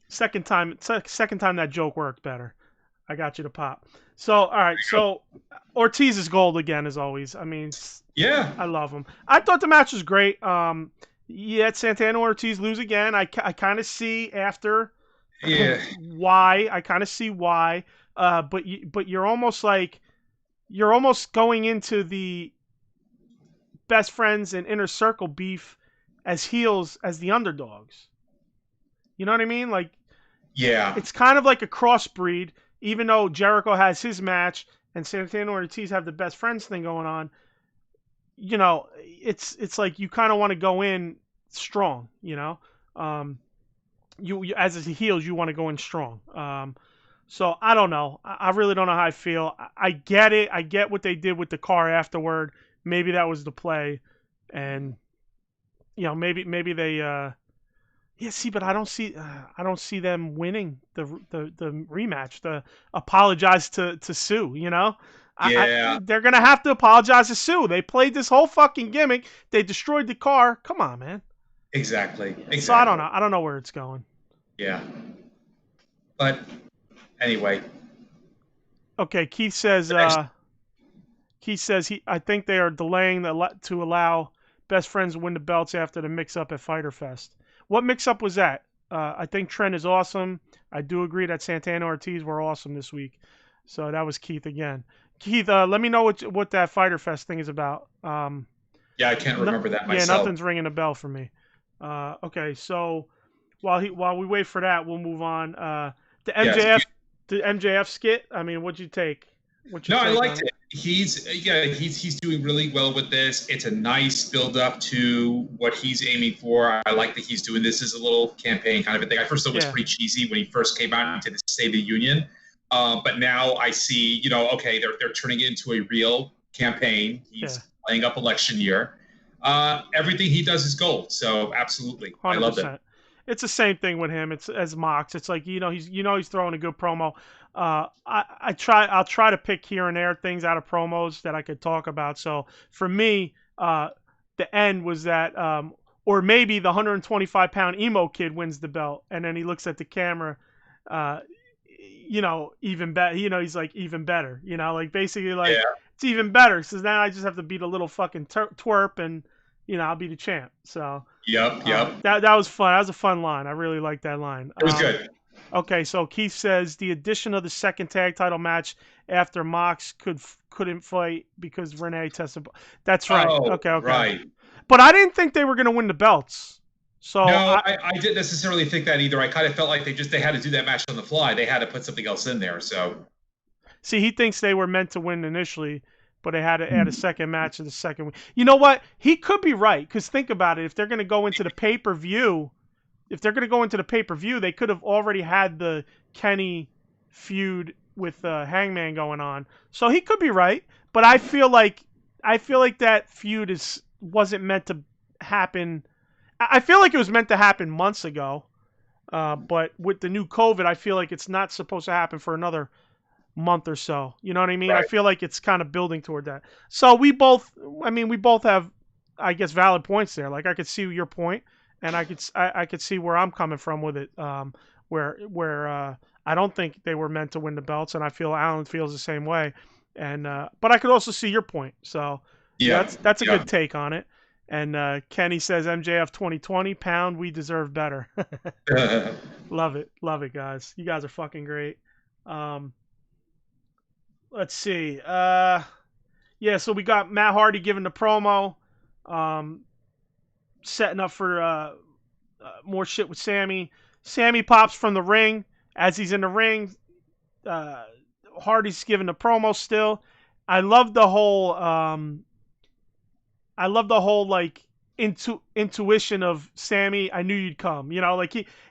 Second time that joke worked better. I got you to pop. So all right. So Ortiz is gold again as always. I mean, yeah, I love him. I thought the match was great. Santana Ortiz lose again. I kind of see after. Yeah. Why? I kind of see why. But you're almost going into the best friends and inner circle beef as heels, as the underdogs. You know what I mean? Like, yeah, it's kind of like a crossbreed. Even though Jericho has his match and Santana Ortiz have the best friends thing going on, it's like you kind of want to go in strong. You as a heels, you want to go in strong. So I don't know. I really don't know how I feel. I get it. I get what they did with the car afterward. Maybe that was the play, and maybe they. But I don't see them winning the rematch. The apologize to Sue. They're going to have to apologize to Sue. They played this whole fucking gimmick. They destroyed the car. Come on, man. Exactly. So I don't know. I don't know where it's going. Yeah. But anyway. Okay, Keith says I think they are delaying to allow Best Friends to win the belts after the mix-up at Fyter Fest. What mix-up was that? I think Trent is awesome. I do agree that Santana and Ortiz were awesome this week. So that was Keith again. Keith, let me know what that Fyter Fest thing is about. Yeah, I can't remember that myself. Yeah, nothing's ringing a bell for me. Okay, so while we wait for that, we'll move on. The MJF skit. I mean, what'd you take? I liked it. He's doing really well with this. It's a nice build up to what he's aiming for. I like that he's doing this as a little campaign kind of a thing. I first thought it was pretty cheesy when he first came out into the State of the Union, but now I see, okay, they're turning it into a real campaign. He's playing up election year. Everything he does is gold. So absolutely, 100%. I love it. It's the same thing with him. It's as Mox. It's like he's throwing a good promo. I'll try to pick here and there things out of promos that I could talk about. So for me, the end was that, or maybe the 125-pound emo kid wins the belt, and then he looks at the camera, even better. He's like even better. Like basically like it's even better. So now I just have to beat a little fucking twerp and. I'll be the champ. So Yep. That was fun. That was a fun line. I really liked that line. It was good. Okay, so Keith says the addition of the second tag title match after Mox couldn't fight because Renee tested. That's right. Okay. Right. But I didn't think they were going to win the belts. So no, I didn't necessarily think that either. I kind of felt like they had to do that match on the fly. They had to put something else in there. So see, he thinks they were meant to win initially. But they had to add a second match in the second week. You know what? He could be right, because think about it. If they're going to go into the pay-per-view, they could have already had the Kenny feud with Hangman going on. So he could be right. But I feel like that feud wasn't meant to happen. I feel like it was meant to happen months ago. But with the new COVID, I feel like it's not supposed to happen for another month or so. You know what I mean? Right. I feel like it's kind of building toward that. So we both have, I guess, valid points there. Like I could see your point, and I could see where I'm coming from with it. Where I don't think they were meant to win the belts, and I feel Alan feels the same way. And but I could also see your point. So that's a good take on it. And Kenny says MJF 2020 pound. We deserve better. Love it, guys. You guys are fucking great. Let's see. So we got Matt Hardy giving the promo, setting up for more shit with Sammy. Sammy pops from the ring. As he's in the ring, Hardy's giving the promo still. I love the whole like intuition of Sammy. I knew you'd come.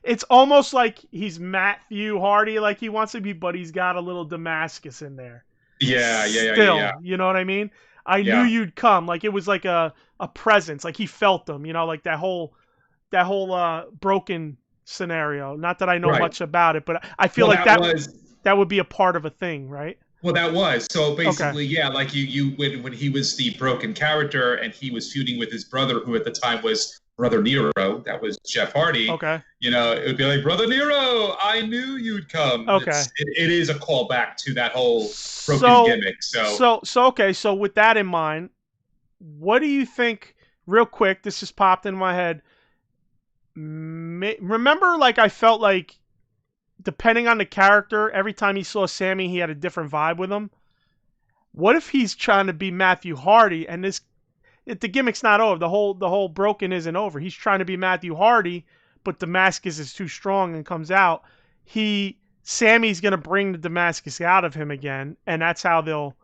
It's almost like he's Matthew Hardy, like he wants to be, but he's got a little Damascus in there. Yeah. You know what I mean? I knew you'd come. Like it was like a presence. Like he felt them. Like that whole broken scenario. Not that I know much about it, but I feel like that would be a part of a thing, right? Well, that was so basically, like you when he was the broken character and he was feuding with his brother, who at the time was Brother Nero. That was Jeff Hardy. Okay. It would be like, Brother Nero, I knew you'd come. Okay. It is a callback to that whole broken gimmick. So with that in mind, what do you think? Real quick, this just popped in my head. Remember, like I felt like, depending on the character, every time he saw Sammy, he had a different vibe with him. What if he's trying to be Matthew Hardy, and the gimmick's not over. The whole broken isn't over. He's trying to be Matthew Hardy, but Damascus is too strong and comes out. Sammy's gonna bring the Damascus out of him again, and that's how they'll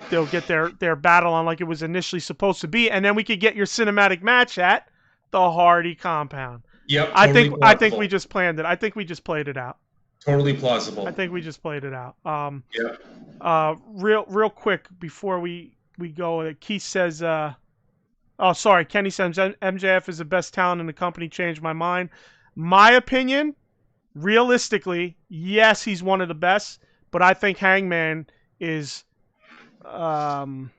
get their battle on like it was initially supposed to be, and then we could get your cinematic match at the Hardy compound. Yep. I think we just planned it. I think we just played it out. Totally plausible. I think we just played it out. Real quick before we go, Keith says, Kenny says MJF is the best talent in the company. Changed my mind. My opinion, realistically, yes, he's one of the best, but I think Hangman is one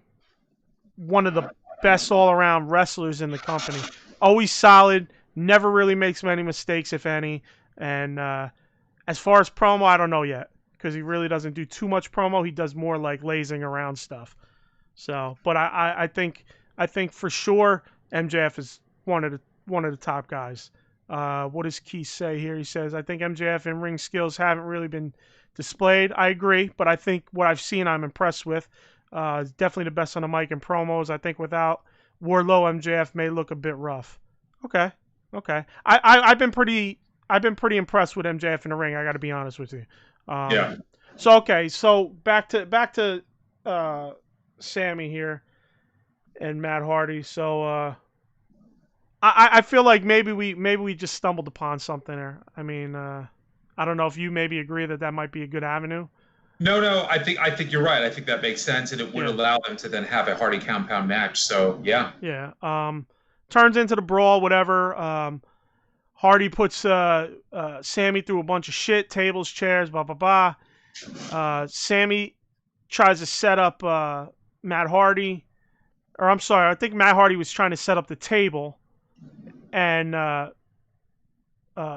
of the best all-around wrestlers in the company. Always solid, never really makes many mistakes, if any. And as far as promo, I don't know yet because he really doesn't do too much promo. He does more like lazing around stuff. So, but I think for sure MJF is one of the top guys. What does Keith say here? He says, I think MJF in ring skills haven't really been displayed. I agree, but I think what I've seen, I'm impressed with. Definitely the best on the mic and promos. I think without Wardlow, MJF may look a bit rough. Okay. I've been pretty impressed with MJF in the ring. I got to be honest with you. Yeah. So back to Sammy here and Matt Hardy. So I feel like maybe we just stumbled upon something there. I mean, I don't know if you maybe agree that might be a good avenue. No. I think you're right. I think that makes sense, and it would allow them to then have a Hardy compound match. So yeah. Yeah. Turns into the brawl, whatever. Hardy puts Sammy through a bunch of shit, tables, chairs, blah blah blah. Sammy tries to set up Matt Hardy, or I'm sorry, I think Matt Hardy was trying to set up the table, and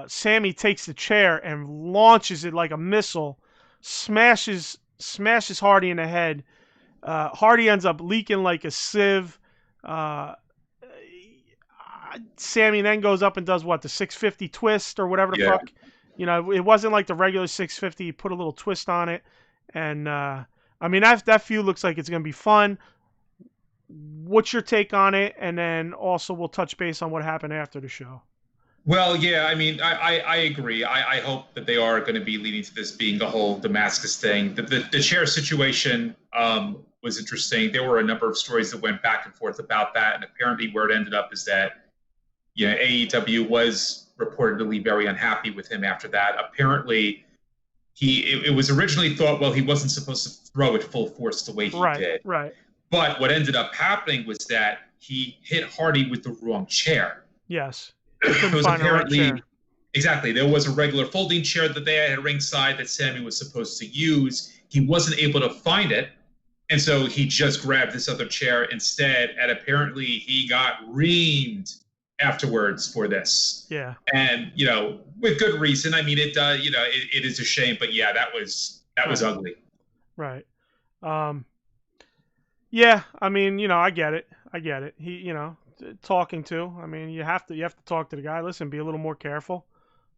Sammy takes the chair and launches it like a missile, smashes Hardy in the head. Hardy ends up leaking like a sieve. Sammy then goes up and does what, the 650 twist or whatever the fuck. You know, it wasn't like the regular 650. He put a little twist on it, and I mean that feud looks like it's gonna be fun. What's your take on it? And then also we'll touch base on what happened after the show. Well, yeah, I mean, I agree. I hope that they are going to be leading to this being the whole Damascus thing. The chair situation was interesting. There were a number of stories that went back and forth about that, and apparently where it ended up is that AEW was reportedly very unhappy with him after that. Apparently, it was originally thought, well, he wasn't supposed to throw it full force the way he did. Right. But what ended up happening was that he hit Hardy with the wrong chair. Yes. It was apparently exactly. There was a regular folding chair that they had at ringside that Sammy was supposed to use. He wasn't able to find it, and so he just grabbed this other chair instead. And apparently, he got reamed afterwards for this. Yeah. And with good reason. I mean, it does. It is a shame, but yeah, that was ugly. Right. Yeah. I mean, I get it. He, talking to. I mean, you have to talk to the guy. Listen, be a little more careful.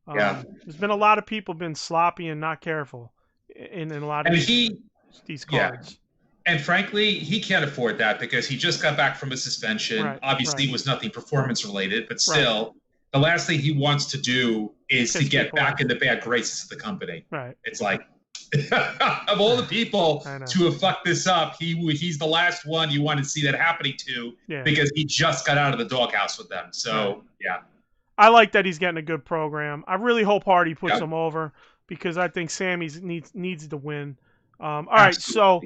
There's been a lot of people been sloppy and not careful in a lot of these cards. Yeah. And frankly, he can't afford that because he just got back from a suspension. Right, Obviously, it was nothing performance related, but still, the last thing he wants to do is to get back in the bad graces of the company. Right. It's like, of all the people to have fucked this up, he's the last one you want to see that happening to because he just got out of the doghouse with them. So, yeah. I like that he's getting a good program. I really hope Hardy puts him over because I think Sammy needs to win. All right, so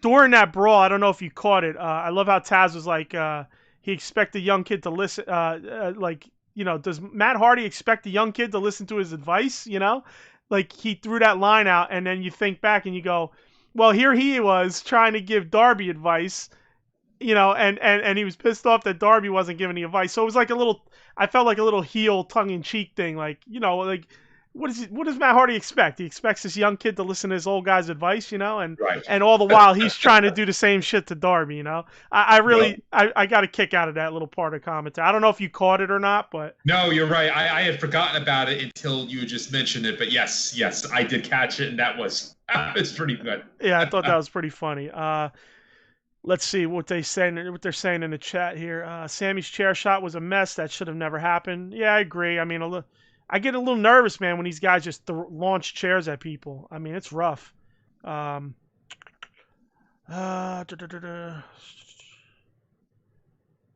during that brawl, I don't know if you caught it. I love how Taz was like, he expected a young kid to listen. Does Matt Hardy expect a young kid to listen to his advice? Like he threw that line out, and then you think back and you go, well, here he was trying to give Darby advice, and he was pissed off that Darby wasn't giving the advice. So it was like I felt like a little heel tongue-in-cheek thing, like, what does Matt Hardy expect? He expects this young kid to listen to his old guy's advice, and all the while he's trying to do the same shit to Darby, I really got a kick out of that little part of commentary. I don't know if you caught it or not, but no, you're right. I had forgotten about it until you just mentioned it, but yes, I did catch it, and that was pretty good. Yeah, I thought that was pretty funny. Let's see what they're saying in the chat here. Sammy's chair shot was a mess. That should have never happened. Yeah, I agree. I mean, I get a little nervous, man, when these guys just launch chairs at people. I mean, it's rough. All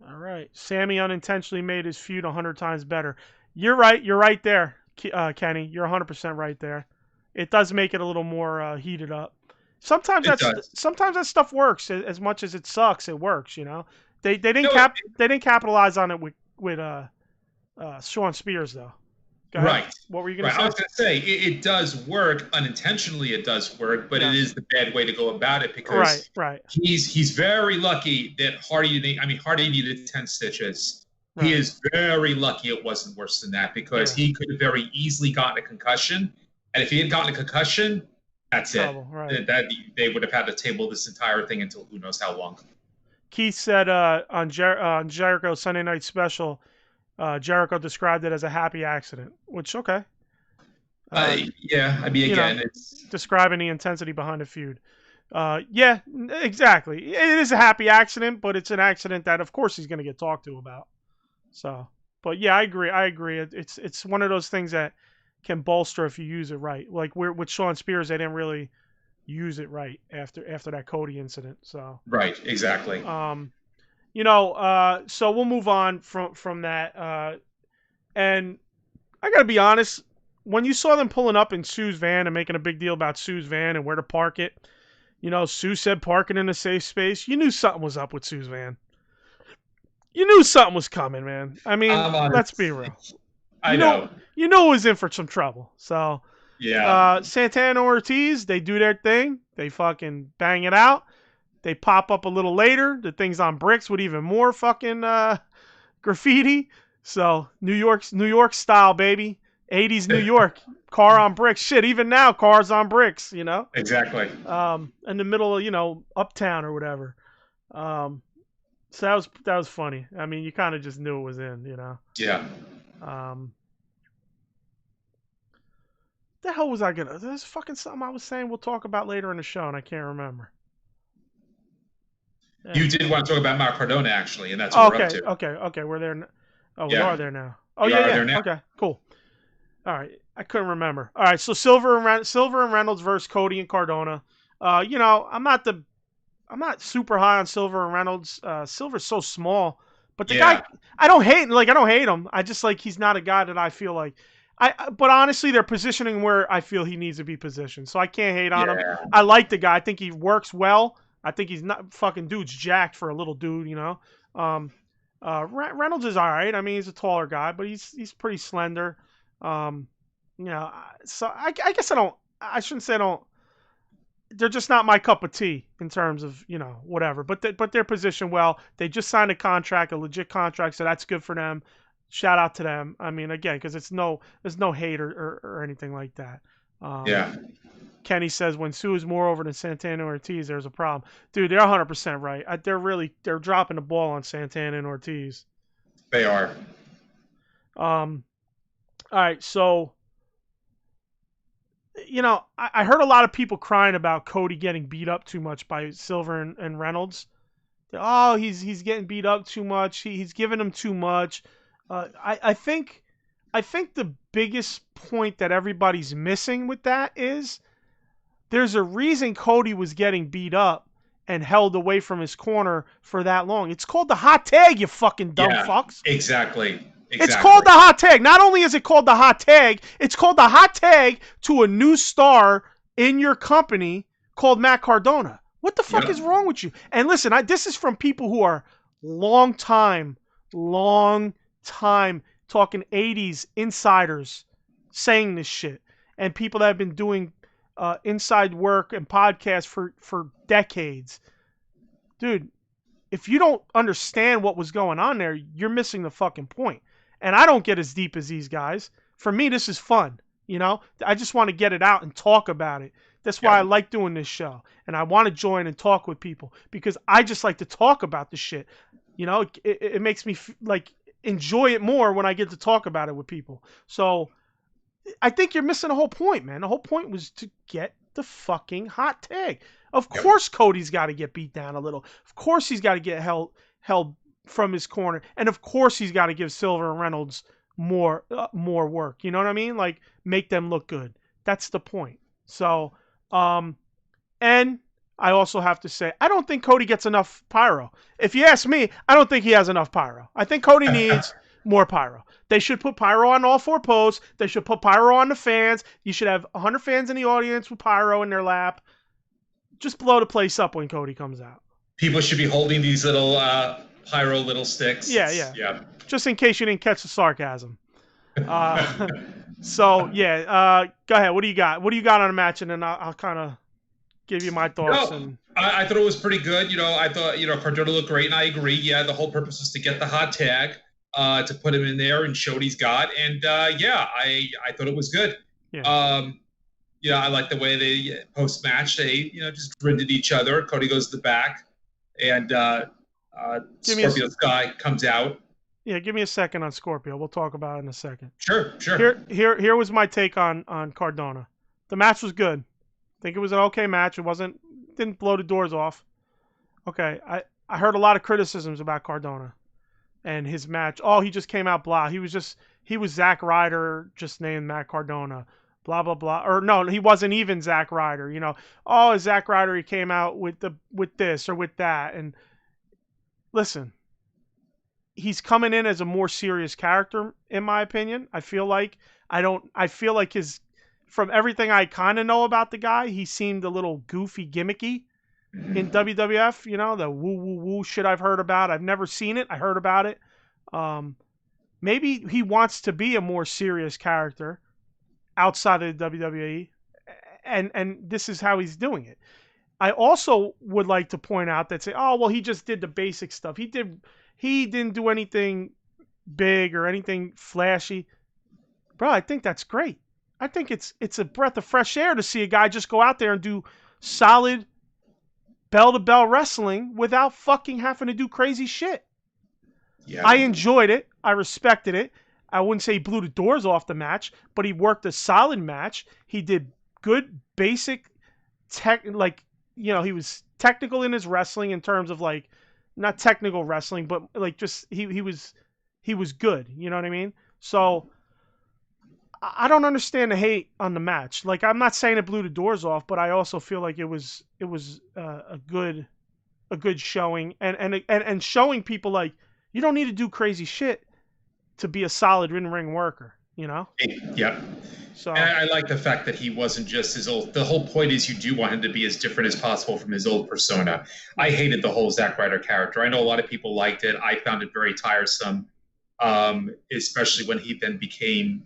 right. Sammy unintentionally made his feud 100 times better. You're right. You're right there, Kenny. You're 100% right there. It does make it a little more heated up. Sometimes that stuff works. As much as it sucks, it works. They didn't capitalize on it with Sean Spears though. Go ahead. Right. What were you going to say? I was going to say, it does work. Unintentionally, it does work, but it is the bad way to go about it because he's very lucky that Hardy needed 10 stitches. Right. He is very lucky it wasn't worse than that because he could have very easily gotten a concussion. And if he had gotten a concussion, that's it. Right. They would have had to table this entire thing until who knows how long. Keith said on Jericho's Sunday Night Special, Jericho described it as a happy accident, which, okay. Yeah, I mean, again, it's... Describing the intensity behind the feud. Yeah, exactly. It is a happy accident, but it's an accident that, of course, he's going to get talked to about. So, but yeah, I agree. It's one of those things that can bolster if you use it right. Like with Shawn Spears, they didn't really use it right after that Cody incident. So right, exactly. So we'll move on from that. And I gotta be honest, when you saw them pulling up in Sue's van and making a big deal about Sue's van and where to park it, Sue said park it in a safe space. You knew something was up with Sue's van. You knew something was coming, man. I mean, let's be real. You know it was in for some trouble. So, yeah. Santana and Ortiz, they do their thing. They fucking bang it out. They pop up a little later. The thing's on bricks with even more fucking graffiti. So, New York style, baby. 80s New York. Car on bricks. Shit, even now, cars on bricks, Exactly. In the middle of, Uptown or whatever. So that was funny. I mean, you kind of just knew it was in, Yeah. The hell was I gonna? There's fucking something I was saying we'll talk about later in the show, and I can't remember. Yeah. You did want to talk about Matt Cardona, actually, and that's what we're up to. Okay. We're there. We are there now. Oh, yeah. Now. Okay, cool. All right. I couldn't remember. All right. So Silver and Reynolds versus Cody and Cardona. I'm not super high on Silver and Reynolds. Silver's so small, but the guy, I don't hate him. I just he's not a guy that I feel like. But honestly, they're positioning where I feel he needs to be positioned, so I can't hate on him. I like the guy. I think he works well. I think he's not fucking dude's jacked for a little dude, Reynolds is all right. I mean, he's a taller guy, but he's pretty slender. So I guess I shouldn't say I don't. They're just not my cup of tea in terms of, whatever. But they're positioned well. They just signed a legit contract, so that's good for them. Shout out to them. I mean, again, because there's no hate or anything like that. Kenny says when Sue is more over than Santana and Ortiz, there's a problem. Dude, they're 100% right. They're dropping the ball on Santana and Ortiz. They are. All right, so I heard a lot of people crying about Cody getting beat up too much by Silver and Reynolds. Oh, he's getting beat up too much. He's giving him too much. I think the biggest point that everybody's missing with that is there's a reason Cody was getting beat up and held away from his corner for that long. It's called the hot tag, you fucking dumb fucks. Exactly. It's called the hot tag. Not only is it called the hot tag, it's called the hot tag to a new star in your company called Matt Cardona. What the fuck is wrong with you? And listen, this is from people who are long time talking 80s insiders saying this shit, and people that have been doing inside work and podcasts for decades. Dude, if you don't understand what was going on there, you're missing the fucking point. And I don't get as deep as these guys. For me, this is fun. I just want to get it out and talk about it. That's why I like doing this show. And I want to join and talk with people because I just like to talk about the shit. It makes me enjoy it more when I get to talk about it with people. So I think you're missing the whole point, man. The whole point was to get the fucking hot tag. Of course Cody's got to get beat down a little. Of course he's got to get held from his corner. And of course he's got to give Silver and Reynolds more work. You know what I mean? Make them look good. That's the point. So, and I also have to say, I don't think Cody gets enough pyro. If you ask me, I don't think he has enough pyro. I think Cody needs more pyro. They should put pyro on all four posts. They should put pyro on the fans. You should have 100 fans in the audience with pyro in their lap. Just blow the place up when Cody comes out. People should be holding these little pyro little sticks. Yeah. Just in case you didn't catch the sarcasm. So yeah, go ahead. What do you got? What do you got on the match, and then I'll kind of give you my thoughts. No, And I thought it was pretty good. I thought Cardona looked great, and I agree. Yeah, the whole purpose was to get the hot tag, to put him in there and show what he's got. And yeah, I thought it was good. yeah, I like the way they post match they just grinned at each other. Cody goes to the back, and Scorpio Sky comes out. Yeah, give me a second on Scorpio. We'll talk about it in a second. Sure. Here was my take on Cardona. The match was good. I think it was an okay match. It didn't blow the doors off. Okay, I heard a lot of criticisms about Cardona and his match. Oh, he just came out blah. He was Zack Ryder just named Matt Cardona. Blah blah blah. Or no, he wasn't even Zack Ryder. Oh, Zack Ryder. He came out with this or with that. And listen, he's coming in as a more serious character, in my opinion. I feel like from everything I kind of know about the guy, he seemed a little goofy, gimmicky in WWF. The woo woo woo shit I've heard about. I've never seen it. I heard about it. Maybe he wants to be a more serious character outside of the WWE, and this is how he's doing it. I also would like to point out that oh, well, he just did the basic stuff. He didn't do anything big or anything flashy. Bro, I think that's great. I think it's a breath of fresh air to see a guy just go out there and do solid bell-to-bell wrestling without fucking having to do crazy shit. Yeah. I enjoyed it. I respected it. I wouldn't say he blew the doors off the match, but he worked a solid match. He did good basic he was technical in his wrestling in terms of not technical wrestling, but just he was good. You know what I mean? So I don't understand the hate on the match. I'm not saying it blew the doors off, but I also feel like it was a good showing and showing people you don't need to do crazy shit to be a solid in-ring worker. Yep. So and I like the fact that he wasn't just his old. The whole point is you do want him to be as different as possible from his old persona. I hated the whole Zack Ryder character. I know a lot of people liked it. I found it very tiresome, especially when he then became.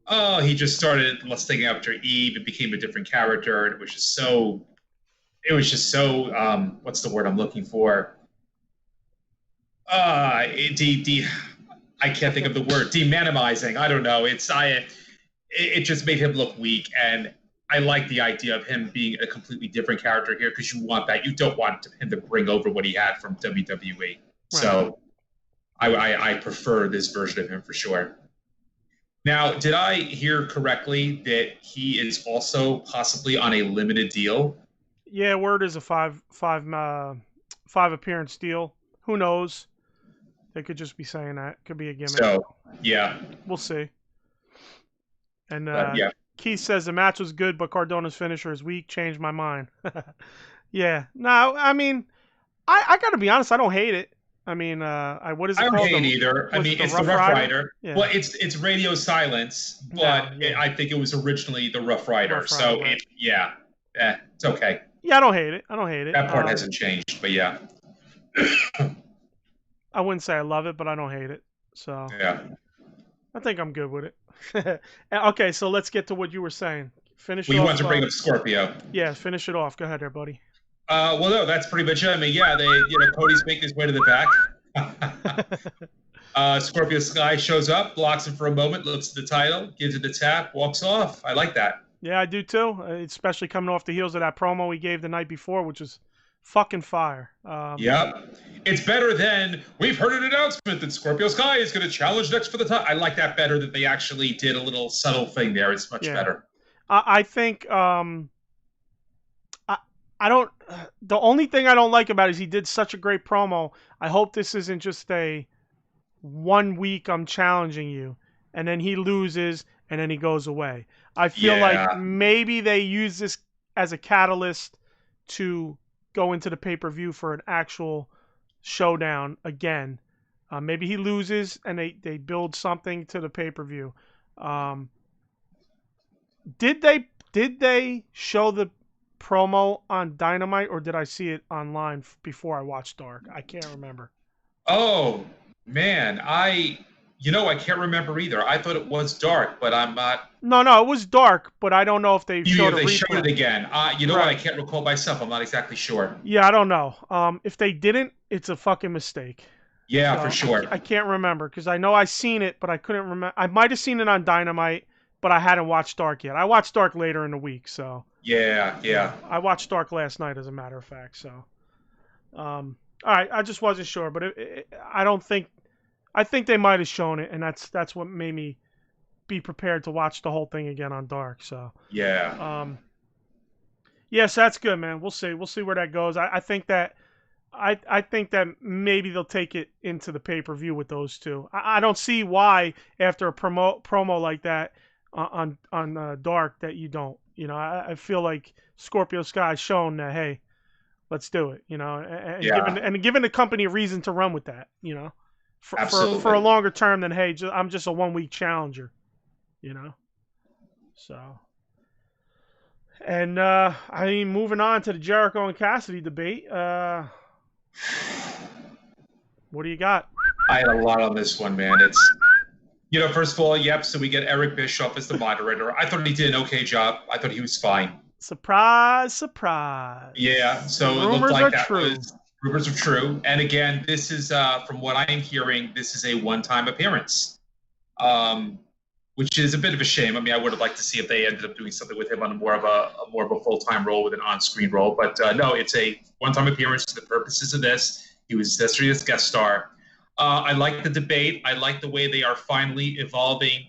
Oh, he just started lusting after Eve. It became a different character, and it was just so. What's the word I'm looking for? I can't think of the word. Demanimizing. I don't know. It just made him look weak, and I like the idea of him being a completely different character here because you want that. You don't want him to bring over what he had from WWE. Right. So I prefer this version of him for sure. Now, did I hear correctly that he is also possibly on a limited deal? Yeah, word is a five appearance deal. Who knows? They could just be saying that. Could be a gimmick. So, yeah. We'll see. And yeah. Keith says the match was good, but Cardona's finisher is weak. Changed my mind. Yeah. No, I mean, I got to be honest. I don't hate it. I mean, what is it called? I don't hate either. I mean, it's the Rough Rider. Yeah. Well, it's Radio Silence, but I think it was originally the Rough Rider. So, right. It's okay. Yeah, I don't hate it. That part hasn't changed, but yeah. I wouldn't say I love it, but I don't hate it. So yeah, I think I'm good with it. Okay, so let's get to what you were saying. We want to bring up Scorpio. Yeah, finish it off. Go ahead there, buddy. Well, no, that's pretty much it. I mean, yeah, Cody's making his way to the back. Scorpio Sky shows up, blocks him for a moment, looks at the title, gives it a tap, walks off. I like that. Yeah, I do too. Especially coming off the heels of that promo we gave the night before, which was fucking fire. Yep. It's better than we've heard an announcement that Scorpio Sky is going to challenge next for the title. I like that better that they actually did a little subtle thing there. It's much better. I think I don't. The only thing I don't like about it is he did such a great promo. I hope this isn't just a 1 week I'm challenging you, and then he loses, and then he goes away. I feel like maybe they use this as a catalyst to go into the pay-per-view for an actual showdown again. Maybe he loses, and they build something to the pay-per-view. Did they show the promo on Dynamite, or did I see it online before I watched Dark? I can't remember. Oh man, I can't remember either. I thought it was dark, but I'm not. No, it was dark, but I don't know if they showed If a they replay. showed it again. What? Right. I can't recall myself. I'm not exactly sure. Yeah, I don't know. If they didn't, it's a fucking mistake. Yeah, So for sure. I can't remember because I know I seen it, but I couldn't remember. I might have seen it on Dynamite, but I hadn't watched Dark yet. I watched Dark later in the week, so. Yeah. I watched Dark last night, as a matter of fact. So, all right, I just wasn't sure, but I don't think. I think they might have shown it, and that's what made me be prepared to watch the whole thing again on Dark. So. Yeah. Yes, that's good, man. We'll see. We'll see where that goes. I think that. I think that maybe they'll take it into the pay-per-view with those two. I don't see why after a promo like that on Dark that you don't. I feel like Scorpio Sky's shown that, hey, let's do it. And giving the company a reason to run with that. For a longer term than, hey, I'm just a 1 week challenger. So. And moving on to the Jericho and Cassidy debate. What do you got? I had a lot on this one, man. It's, first of all, yep, so we get Eric Bischoff as the moderator. I thought he did an okay job. I thought he was fine. Surprise, surprise. Yeah, so it looked like that was... Rumors are true. And again, this is, from what I am hearing, this is a one-time appearance, which is a bit of a shame. I mean, I would have liked to see if they ended up doing something with him on more of a full-time role with an on-screen role. But no, it's a one-time appearance for the purposes of this. He was necessarily as guest star. I like the debate. I like the way they are finally evolving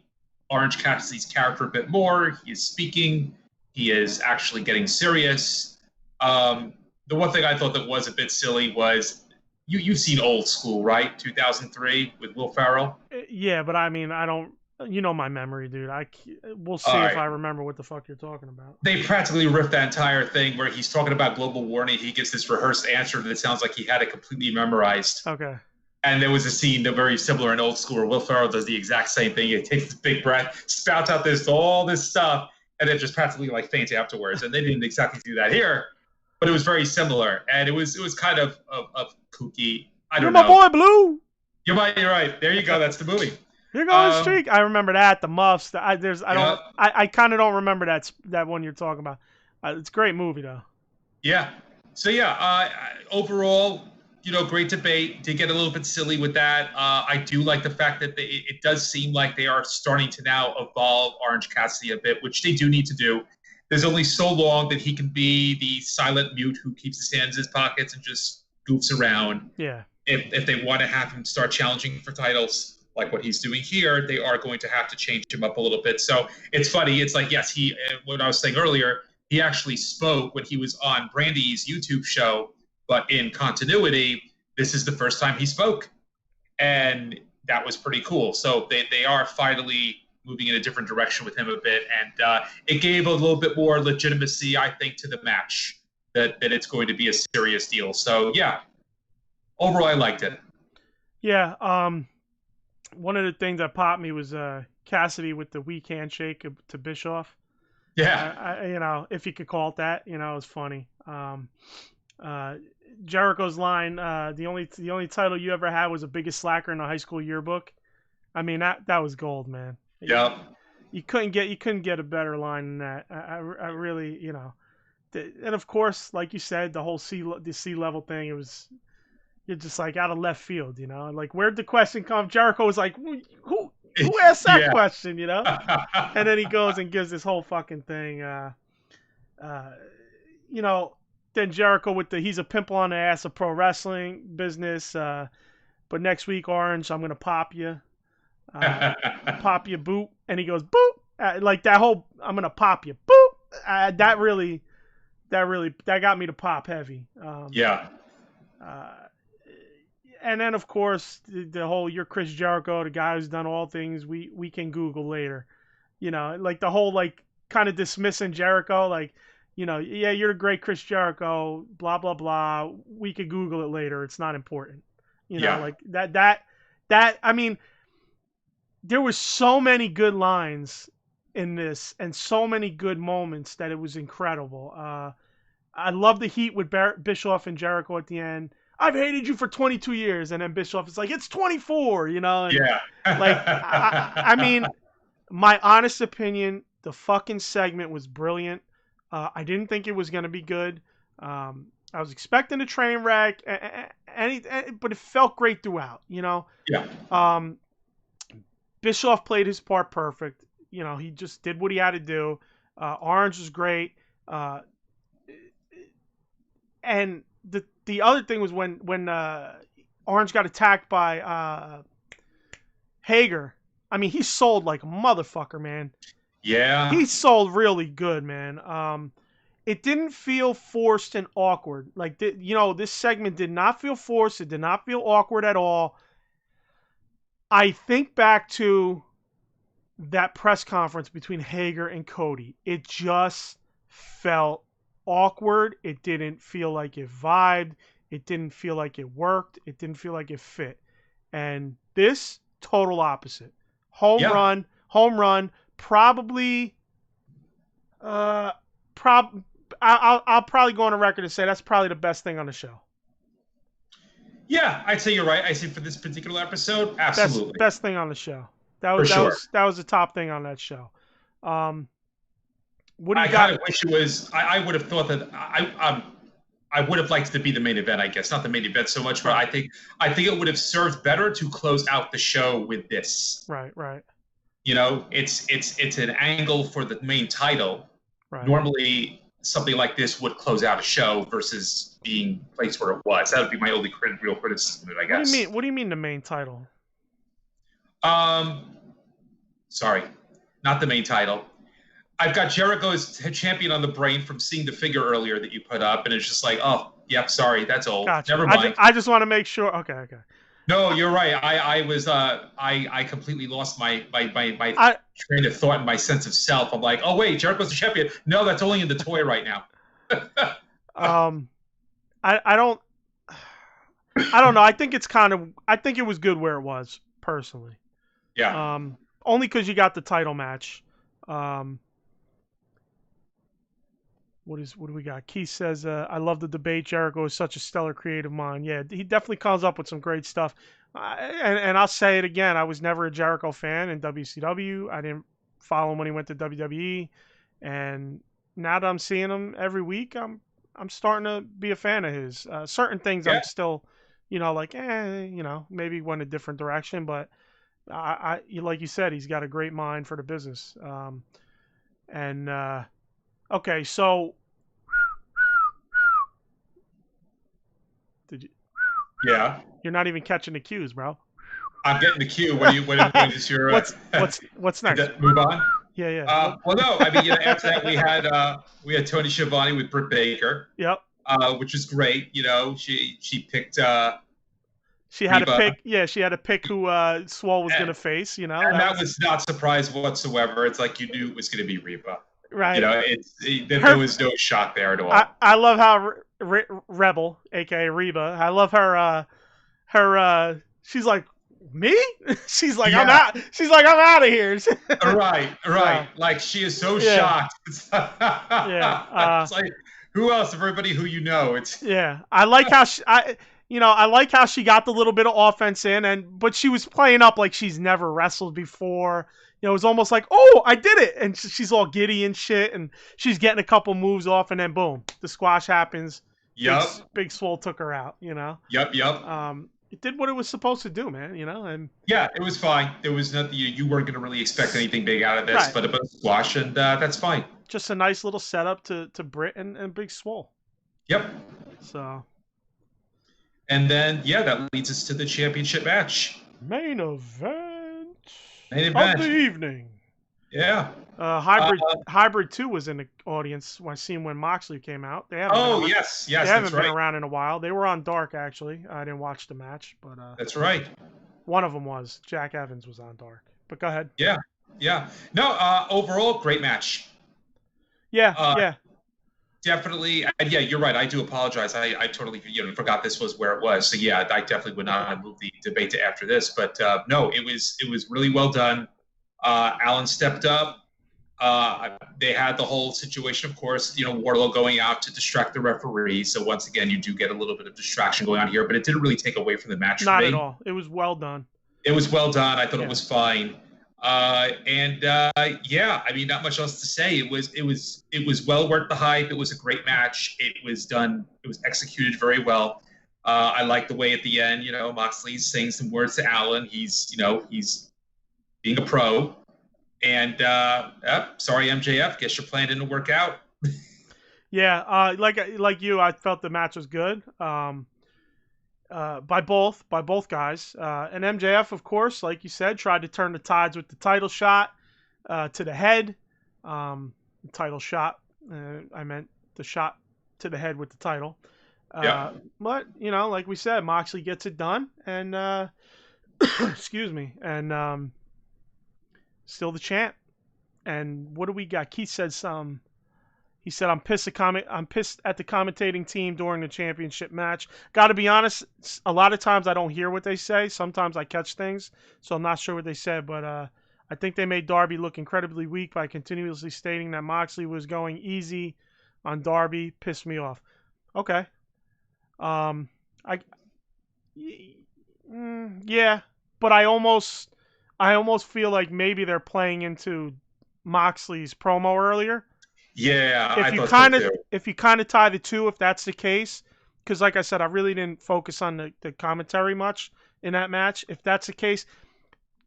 Orange Cassidy's character a bit more. He is speaking. He is actually getting serious. The one thing I thought that was a bit silly was you've seen Old School, right? 2003 with Will Ferrell. Yeah, but I mean, I don't. My memory, dude. We'll see if I remember what the fuck you're talking about. They practically ripped that entire thing where he's talking about global warming. He gets this rehearsed answer that sounds like he had it completely memorized. Okay. And there was a scene that very similar in Old School where Will Ferrell does the exact same thing. He takes this big breath, spouts out all this stuff, and then just practically faints afterwards. And they didn't exactly do that here, but it was very similar. And it was kind of kooky. I don't know. You're my boy, Blue. You're right. There you go. That's the movie. You're going streak. I remember that. The muffs. I kind of don't remember that one you're talking about. It's a great movie though. Yeah. So yeah. Overall, great debate. Did get a little bit silly with that. I do like the fact that it does seem like they are starting to now evolve Orange Cassidy a bit, which they do need to do. There's only so long that he can be the silent mute who keeps his hands in his pockets and just goofs around. Yeah. If they want to have him start challenging for titles like what he's doing here, they are going to have to change him up a little bit. So it's funny. It's like, yes, what I was saying earlier, he actually spoke when he was on Brandy's YouTube show, but in continuity, this is the first time he spoke. And that was pretty cool. So they are finally moving in a different direction with him a bit. And it gave a little bit more legitimacy, I think, to the match, that it's going to be a serious deal. So, yeah, overall, I liked it. Yeah. One of the things that popped me was Cassidy with the weak handshake to Bischoff. Yeah. If you could call it that, it was funny. Jericho's line, the only title you ever had was the biggest slacker in the high school yearbook. I mean, that was gold, man. Yeah. You couldn't get a better line than that. I really, and of course, like you said, the whole sea level thing, you're just like out of left field, like where'd the question come? Jericho was like, who asked that question, and then he goes and gives this whole fucking thing, then Jericho with he's a pimple on the ass of pro wrestling business, but next week, Orange, I'm gonna pop you, boot, and he goes boop, like that whole I'm gonna pop you, boop, that got me to pop heavy. And then, of course, the whole "you're Chris Jericho, the guy who's done all things we can Google later," like the whole kind of dismissing Jericho, yeah, you're the great Chris Jericho, blah blah blah. We could Google it later. It's not important, like that. I mean, there was so many good lines in this and so many good moments that it was incredible. I love the heat with Bischoff and Jericho at the end. I've hated you for 22 years. And then Bischoff is like, it's 24, you know? And Yeah. I mean, my honest opinion, the fucking segment was brilliant. I didn't think it was going to be good. I was expecting a train wreck, but it felt great throughout, you know? Yeah. Bischoff played his part perfect. You know, he just did what he had to do. Orange was great. And the other thing was when Orange got attacked by Hager. I mean, he sold like a motherfucker, man. Yeah. He sold really good, man. It didn't feel forced and awkward. Like, this segment did not feel forced. It did not feel awkward at all. I think back to that press conference between Hager and Cody. It just felt awkward. It didn't feel like it vibed. It didn't feel like it worked. It didn't feel like it fit. And this, total opposite. Home run. Probably, I'll probably go on a record and say that's probably the best thing on the show. Yeah, I'd say you're right. I say for this particular episode, absolutely. Best thing on the show. That was the top thing on that show. What do you got? I kind of wish it was. I would have thought that I would have liked to be the main event. I guess not the main event so much, but I think it would have served better to close out the show with this. Right. You know, it's an angle for the main title. Right. Normally, something like this would close out a show versus being placed where it was. That would be my only real criticism of it, I guess. What do you mean the main title? Sorry, not the main title. I've got Jericho as champion on the brain from seeing the figure earlier that you put up, and it's just like, oh, yep, sorry, that's old. Gotcha. Never mind. I just want to make sure. Okay. No, you're right. I completely lost my train of thought and my sense of self. I'm like, oh wait, Jericho's the champion. No, that's only in the toy right now. I don't know. I think it was good where it was, personally. Yeah. Only because you got the title match. What do we got? Keith says, I love the debate. Jericho is such a stellar creative mind. Yeah, he definitely comes up with some great stuff. And I'll say it again. I was never a Jericho fan in WCW. I didn't follow him when he went to WWE. And now that I'm seeing him every week, I'm starting to be a fan of his. Certain things I'm still, maybe went a different direction. But like you said, he's got a great mind for the business. Okay, so did you? Yeah. You're not even catching the cues, bro. I'm getting the cue. What is your? What's next? Move on. Yeah. Well, no. I mean, after that we had Tony Schiavone with Britt Baker. Yep. Which was great. You know, she picked. She had to pick. Yeah, she had to pick who Swole was gonna face. You know, and that was not surprise whatsoever. It's like you knew it was gonna be Reba. Right. You know, there was no shock there at all. I love how Rebel, aka Reba. I love her. She's like, me? She's like, I'm out. She's like, I'm out of here. Right. Yeah. Like she is so shocked. It's like, who else? Everybody who you know. I like how I like how she got the little bit of offense in, but she was playing up like she's never wrestled before. You know, it was almost like, oh, I did it. And she's all giddy and shit. And she's getting a couple moves off. And then, boom, the squash happens. Yep. Big Swole took her out, you know? Yep. It did what it was supposed to do, man, you know? And yeah, it was fine. There was nothing, you weren't going to really expect anything big out of this, right. But about squash, and that's fine. Just a nice little setup to Britt and Big Swole. Yep. So. And then, that leads us to the championship match. Main event. Of the evening. Yeah. Hybrid 2 was in the audience when I seen when Moxley came out. They haven't yes. They haven't been around in a while. They were on Dark, actually. I didn't watch the match, but that's right. One of them was. Jack Evans was on Dark. But go ahead. Yeah. No, overall, great match. Yeah. Definitely. And you're right. I do apologize. I totally forgot this was where it was. So I definitely would not have moved the debate to after this. But no, it was really well done. Alan stepped up. They had the whole situation, of course, Wardlow going out to distract the referee. So once again, you do get a little bit of distraction going on here, but it didn't really take away from the match. Not at all. It was well done. It was well done. I thought it was fine. Yeah, I mean, not much else to say. It was well worth the hype. It was a great match. It was executed very well. I like the way at the end, Moxley's saying some words to Allen. He's being a pro. And sorry, MJF, guess your plan didn't work out. Yeah, like you, I felt the match was good. By both guys. And MJF, of course, like you said, tried to turn the tides with the title shot to the head. Title shot. I meant the shot to the head with the title. Yeah. But, like we said, Moxley gets it done. And, excuse me. And still the champ. And what do we got? Keith said some. He said, I'm pissed at the commentating team during the championship match. Got to be honest, a lot of times I don't hear what they say. Sometimes I catch things, so I'm not sure what they said. But I think they made Darby look incredibly weak by continuously stating that Moxley was going easy on Darby. Pissed me off. Okay. Yeah, but I almost feel like maybe they're playing into Moxley's promo earlier. Yeah, if you kind of tie the two, if that's the case, because like I said, I really didn't focus on the commentary much in that match. If that's the case,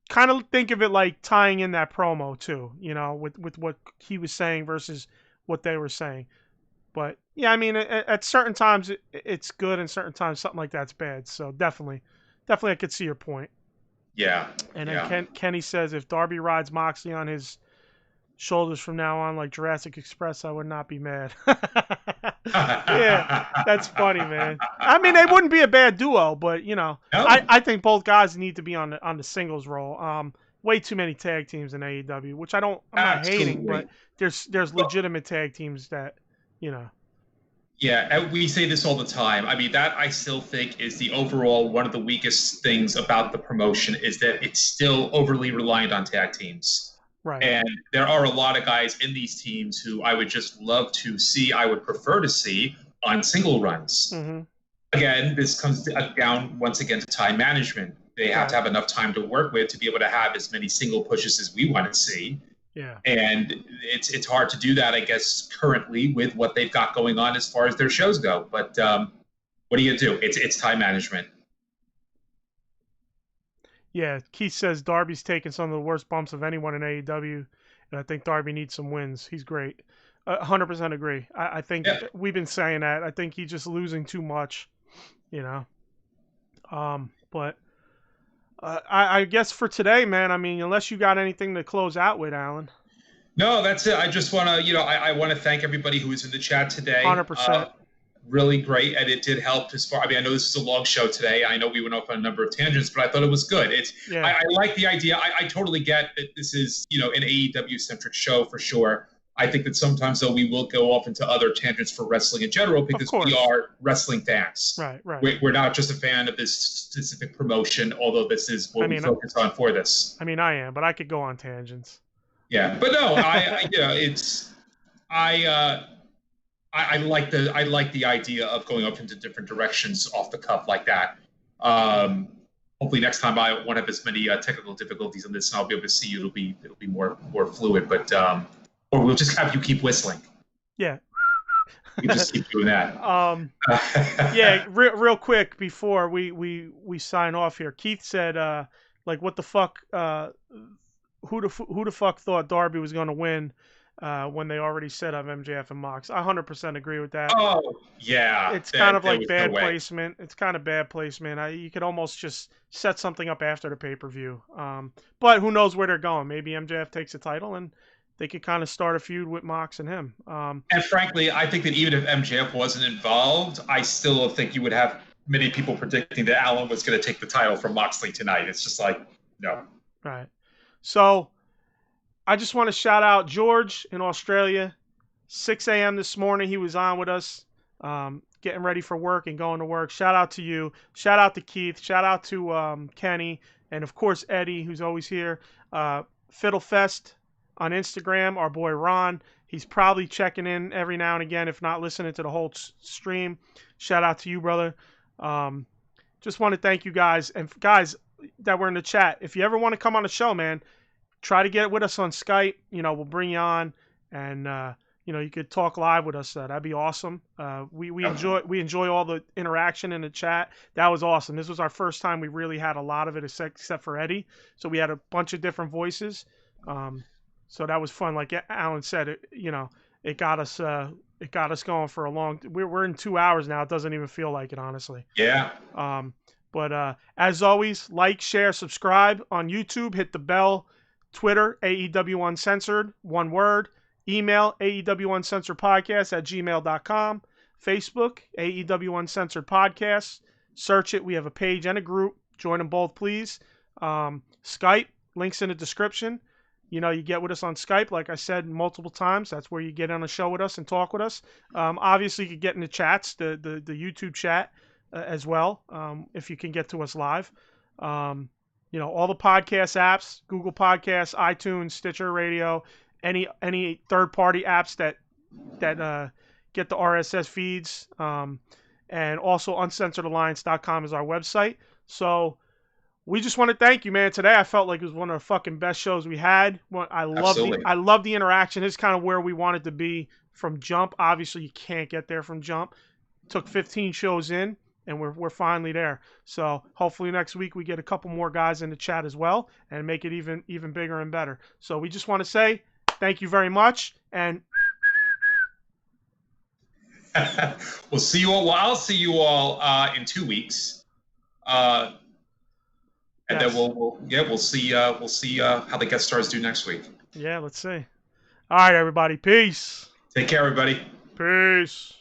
kind of think of it like tying in that promo too, with what he was saying versus what they were saying. But yeah, I mean, at certain times it's good, and certain times something like that's bad. So definitely, I could see your point. Yeah. And then Kenny says if Darby rides Moxley on his shoulders from now on like Jurassic Express, I would not be mad. Yeah, that's funny, man. I mean, they wouldn't be a bad duo, but no. I think both guys need to be on the singles role. Way too many tag teams in AEW, which I'm not hating, but there's legitimate tag teams that Yeah, and we say this all the time. I mean, that I still think is the overall one of the weakest things about the promotion is that it's still overly reliant on tag teams. Right. And there are a lot of guys in these teams who I would just love to see, I would prefer to see on single runs. Mm-hmm. Again, this comes down once again to time management. They have to have enough time to work with to be able to have as many single pushes as we want to see. Yeah. And it's hard to do that, I guess, currently with what they've got going on as far as their shows go. But what are you going to do? It's time management. Yeah, Keith says Darby's taken some of the worst bumps of anyone in AEW, and I think Darby needs some wins. He's great. 100% agree. I think we've been saying that. I think he's just losing too much, But I guess for today, man, I mean, unless you got anything to close out with, Alan. No, that's it. I just want to, I want to thank everybody who was in the chat today. 100%. Really great, and it did help as far. I mean, I know this is a long show today. I know we went off on a number of tangents, but I thought it was good. I like the idea. I totally get that this is, an AEW-centric show for sure. I think that sometimes, though, we will go off into other tangents for wrestling in general because we are wrestling fans. Right. We're not just a fan of this specific promotion, although this is what we focus on for this. I mean, I am, but I could go on tangents. Yeah, but no, I like the idea of going off into different directions off the cuff like that. Hopefully next time I won't have as many technical difficulties on this, and I'll be able to see you. It'll be more fluid, but or we'll just have you keep whistling. Yeah. We just keep doing that. Yeah, real quick before we sign off here. Keith said, what the fuck? Who the fuck thought Darby was going to win when they already set up MJF and Mox? I 100% agree with that. Oh yeah, it's kind of like bad placement. It's kind of bad placement. You could almost just set something up after the pay-per-view. But who knows where they're going? Maybe MJF takes the title and they could kind of start a feud with Mox and him. And frankly, I think that even if MJF wasn't involved, I still think you would have many people predicting that Allen was going to take the title from Moxley tonight. It's just like, no. Right. So I just want to shout out George in Australia. 6 a.m. this morning, he was on with us, getting ready for work and going to work. Shout out to you. Shout out to Keith. Shout out to Kenny. And, of course, Eddy, who's always here. Fiddlefest. on Instagram. Our boy Ron, he's probably checking in every now and again, if not listening to the whole stream. Shout out to you, brother. Just want to thank you guys. And guys that were in the chat, if you ever want to come on the show, man, try to get with us on Skype. We'll bring you on, and you could talk live with us. That'd be awesome. We enjoy all the interaction in the chat. That was awesome. This was our first time we really had a lot of it, except for Eddie. So we had a bunch of different voices. So that was fun. Like Alan said, it got us going for a long. We're in 2 hours now. It doesn't even feel like it, honestly. Yeah. But as always, like, share, subscribe on YouTube. Hit the bell. Twitter, AEW Uncensored, one word. Email, AEW Uncensored Podcast at gmail.com. Facebook, AEW Uncensored Podcast. Search it. We have a page and a group. Join them both, please. Skype, links in the description. You get with us on Skype, like I said multiple times. That's where you get on a show with us and talk with us. Obviously, you can get in the chats, the YouTube chat as well, if you can get to us live. All the podcast apps, Google Podcasts, iTunes, Stitcher Radio, any third-party apps that get the RSS feeds, and also uncensoredalliance.com is our website. So we just want to thank you, man. Today I felt like it was one of the fucking best shows we had. I love the interaction. It's kind of where we wanted to be from jump. Obviously, you can't get there from jump. Took 15 shows in, and we're finally there. So hopefully next week we get a couple more guys in the chat as well and make it even bigger and better. So we just want to say thank you very much, and we'll see you all. Well, I'll see you all in 2 weeks, and then we'll see how the guest stars do next week. Yeah, let's see. All right, everybody. Peace. Take care, everybody. Peace.